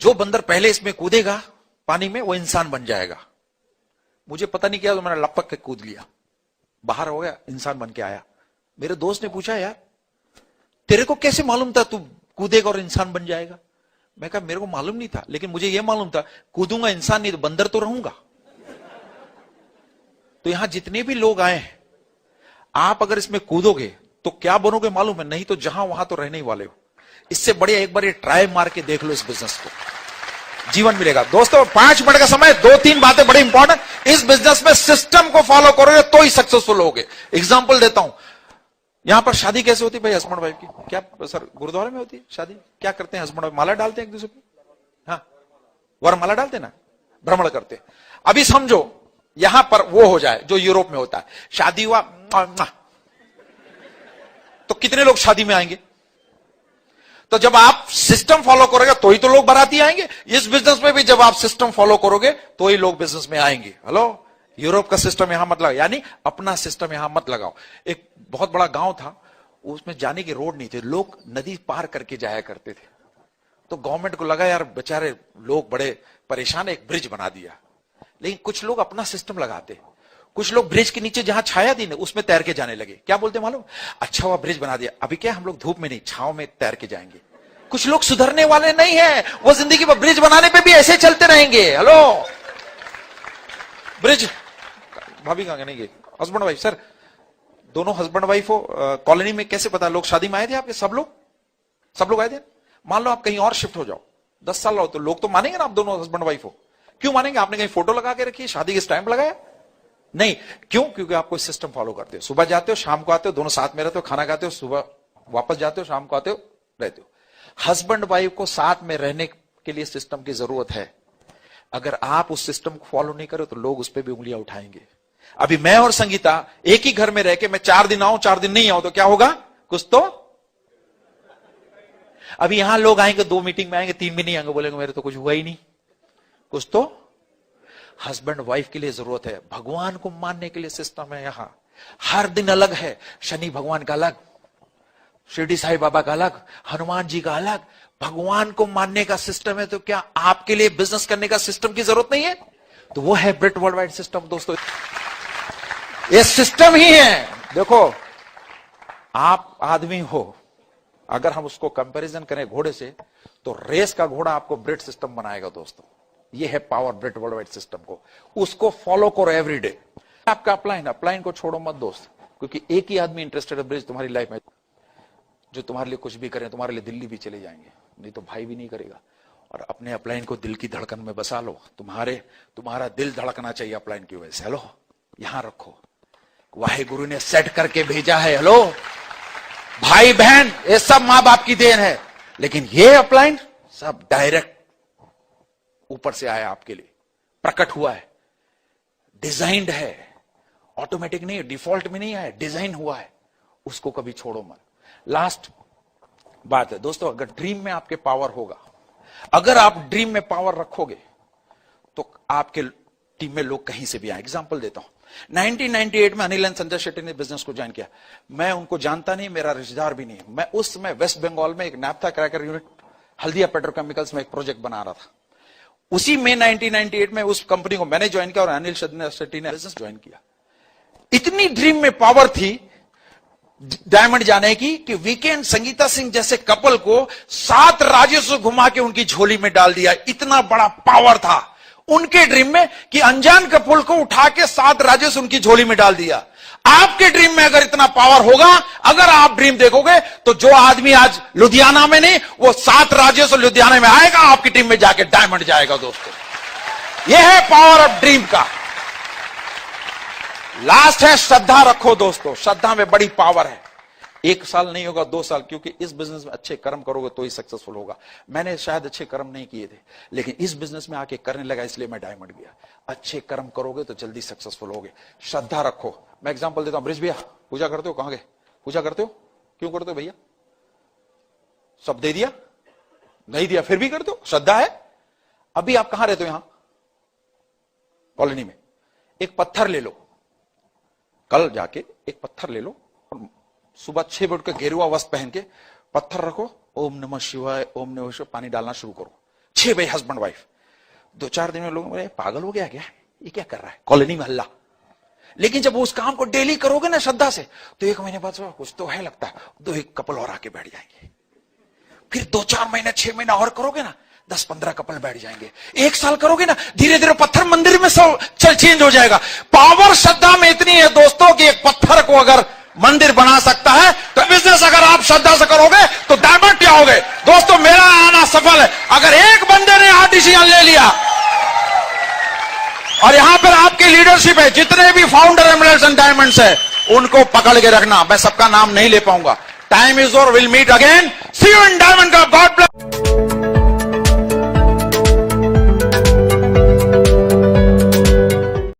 जो बंदर पहले इसमें कूदेगा पानी में वो इंसान बन जाएगा। मुझे पता नहीं क्या, तो मैंने लपक के कूद लिया, बाहर हो गया, इंसान बन के आया। मेरे दोस्त ने पूछा, यार तेरे को कैसे मालूम था तू कूदेगा और इंसान बन जाएगा? मैं कहा मेरे को मालूम नहीं था, लेकिन मुझे यह मालूम था कूदूंगा इंसान नहीं तो बंदर तो रहूंगा। तो यहां जितने भी लोग आए हैं, आप अगर इसमें कूदोगे तो क्या बनोगे मालूम है? नहीं तो जहां वहां तो रहने ही वाले हो। इससे बढ़िया एक बार ये ट्राई मार के देख लो इस बिजनेस को, जीवन मिलेगा। दोस्तों 5 मिनट का समय, 2-3 बातें बड़ी इंपॉर्टेंट। इस बिजनेस में सिस्टम को फॉलो करोगे तो ही सक्सेसफुल होगे। एग्जांपल देता हूं, यहां पर शादी कैसे होती है भाई हस्बैंड वाइफ की? क्या सर गुरुद्वारे में होती है शादी? क्या करते हैं हस्बैंड वाइफ? माला डालते हैं एक दूसरे को, हाँ वरमाला डालते ना, भ्रमण करते। अभी समझो यहां पर वो हो जाए जो यूरोप में होता है, शादी हुआ तो कितने लोग शादी में आएंगे? तो जब आप सिस्टम फॉलो करोगे तो ही तो लोग बाराती आएंगे। इस बिजनेस में भी जब आप सिस्टम फॉलो करोगे तो ही लोग बिजनेस में आएंगे। हेलो, यूरोप का सिस्टम यहां मत लगाओ, यानी अपना सिस्टम यहां मत लगाओ। एक बहुत बड़ा गांव था, उसमें जाने की रोड नहीं थी, लोग नदी पार करके जाया करते थे। तो गवर्नमेंट को लगा यार बेचारे लोग बड़े परेशान, एक ब्रिज बना दिया। लेकिन कुछ लोग अपना सिस्टम लगाते, कुछ लोग ब्रिज के नीचे जहां छाया थी उसमें तैर के जाने लगे। क्या बोलते मालूम? अच्छा हुआ ब्रिज बना दिया, अभी क्या हम लोग धूप में नहीं छांव में तैर के जाएंगे। कुछ लोग सुधरने वाले नहीं है, वो जिंदगी में ब्रिज बनाने पे भी ऐसे चलते रहेंगे। हेलो, ब्रिज भाभी कहां नहीं गई? हस्बैंड वाइफ, सर दोनों हस्बैंड वाइफ हो कॉलोनी में, कैसे पता? लोग शादी में आए थे आपके? सब लोग आए थे। मान लो आप कहीं और शिफ्ट हो जाओ, 10 साल रहो, तो लोग तो मानेंगे ना आप दोनों हस्बैंड वाइफ हो। क्यों मानेंगे? आपने कहीं फोटो लगा के रखी है, शादी के स्टैंप लगाया? नहीं। क्यों? क्योंकि आप कोई सिस्टम फॉलो करते हो। सुबह जाते हो, शाम को आते हो, दोनों साथ में रहते हो, खाना खाते हो, सुबह वापस जाते हो, शाम को आते हो, रहते हो। हस्बैंड वाइफ को साथ में रहने के लिए सिस्टम की जरूरत है। अगर आप उस सिस्टम को फॉलो नहीं करो तो लोग उस पर भी उंगलियां उठाएंगे। अभी मैं और संगीता एक ही घर में रह के मैं 4 दिन आऊं 4 दिन नहीं आऊं तो क्या होगा? कुछ तो। अभी यहां लोग आएंगे, 2 मीटिंग में आएंगे, 3 भी नहीं आएंगे, बोलेंगे मेरे तो कुछ हुआ ही नहीं। कुछ तो। हस्बैंड वाइफ के लिए जरूरत है। भगवान को मानने के लिए सिस्टम है। यहां हर दिन अलग है। शनि भगवान का अलग, शिरडी साईं बाबा का अलग, हनुमान जी का अलग। भगवान को मानने का सिस्टम है। तो क्या आपके लिए बिजनेस करने का सिस्टम की जरूरत नहीं है? तो वो है ब्रिट वर्ल्ड वाइड सिस्टम। दोस्तों ये सिस्टम ही है। देखो आप आदमी हो, अगर हम उसको कंपैरिजन करें घोड़े से, तो रेस का घोड़ा आपको ब्रिट सिस्टम बनाएगा। दोस्तों ये है पावर ब्रिट वर्ल्ड वाइड सिस्टम को, उसको फॉलो करो एवरीडे। आपका अपलाइन को छोड़ो मत दोस्त, क्योंकि एक ही आदमी इंटरेस्टेड है ब्रिज तुम्हारी लाइफ में, जो तुम्हारे लिए कुछ भी करें, तुम्हारे लिए दिल्ली भी चले जाएंगे, नहीं तो भाई भी नहीं करेगा। और अपने अपलाइन को दिल की धड़कन में बसा लो। तुम्हारा दिल धड़कना चाहिए अपलाइन की वजह से। हेलो, यहां रखो, वाहे गुरु ने सेट करके भेजा है। हेलो भाई बहन, ये सब मां बाप की देन है, लेकिन ये अपलाइन सब डायरेक्ट ऊपर से आया, आपके लिए प्रकट हुआ है, डिजाइंड है, ऑटोमेटिक नहीं है, डिफॉल्ट में नहीं आया, डिजाइन हुआ है। उसको कभी छोड़ो मत। लास्ट बात है दोस्तों, अगर ड्रीम में आपके पावर होगा, अगर आप ड्रीम में पावर रखोगे तो आपके टीम में लोग कहीं से भी आए। एग्जांपल देता हूं, 1998 में अनिल एंड संजय शेट्टी ने बिजनेस को ज्वाइन किया। मैं उनको जानता नहीं, मेरा रिश्तेदार भी नहीं। मैं उस समय वेस्ट बंगाल में एक नैप्था क्रैकर यूनिट, हल्दिया पेट्रोकेमिकल्स में एक प्रोजेक्ट बना रहा था। उसी में 1998 में उस कंपनी को मैंने ज्वाइन किया और अनिल शेट्टी ने बिजनेस ज्वाइन किया। इतनी ड्रीम में पावर थी डायमंड जाने की कि वीकेंड संगीता सिंह जैसे कपल को 7 राज्यों से घुमा के उनकी झोली में डाल दिया। इतना बड़ा पावर था उनके ड्रीम में कि अनजान कपल को उठा के 7 राज्यों से उनकी झोली में डाल दिया। आपके ड्रीम में अगर इतना पावर होगा, अगर आप ड्रीम देखोगे, तो जो आदमी आज लुधियाना में नहीं, वो 7 राज्यों से लुधियाना में आएगा, आपकी टीम में जाके डायमंड जाएगा। दोस्तों यह है पावर ऑफ ड्रीम का। लास्ट है श्रद्धा रखो। दोस्तों श्रद्धा में बड़ी पावर है। 1 साल नहीं होगा, 2 साल, क्योंकि इस बिजनेस में अच्छे कर्म करोगे तो ही सक्सेसफुल होगा। मैंने शायद अच्छे कर्म नहीं किए थे, लेकिन इस बिजनेस में आके करने लगा, इसलिए मैं डायमंड गया। अच्छे कर्म करोगे तो जल्दी सक्सेसफुल होगे। श्रद्धा रखो। मैं एग्जांपल देता हूं, ब्रिज भैया पूजा करते हो? कहां गए? पूजा करते हो? क्यों करते हो भैया? सब दे दिया? नहीं दिया फिर भी करते हो? श्रद्धा है। अभी आप कहां रहते हो? यहां कॉलोनी में। एक पत्थर ले लो, कल जाके एक पत्थर ले लो और सुबह 6 बजे के गेरुआ वस्त्र पहन के पत्थर रखो, ओम नमः शिवाय, ओम नमः शिवाय, पानी डालना शुरू करो। 6 बजे हस्बैंड वाइफ। 2-4 दिन में लोग बोले पागल हो गया क्या, ये क्या कर रहा है, कॉलोनी में हल्ला। लेकिन जब उस काम को डेली करोगे ना श्रद्धा से, तो 1 महीने बाद कुछ तो है लगता है, 2-1 कपल और आके बैठ जाएंगे। फिर 2-4 महीने 6 महीना और करोगे ना, 10-15 कपल बैठ जाएंगे। 1 साल करोगे ना, धीरे धीरे पत्थर मंदिर में सब चेंज हो जाएगा। पावर श्रद्धा में इतनी है दोस्तों कि एक पत्थर को अगर मंदिर बना सकता है, तो बिजनेस अगर आप श्रद्धा से करोगे तो डायमंड क्या होगे। दोस्तों मेरा आना सफल है। अगर एक बंदे ने आज डिसीजन ले लिया, और यहां पर आपकी लीडरशिप है, जितने भी फाउंडर एमरल्ड्स एंड डायमंड्स है, उनको पकड़ के रखना। मैं सबका नाम नहीं ले पाऊंगा, time is over, will meet again, see you in diamond.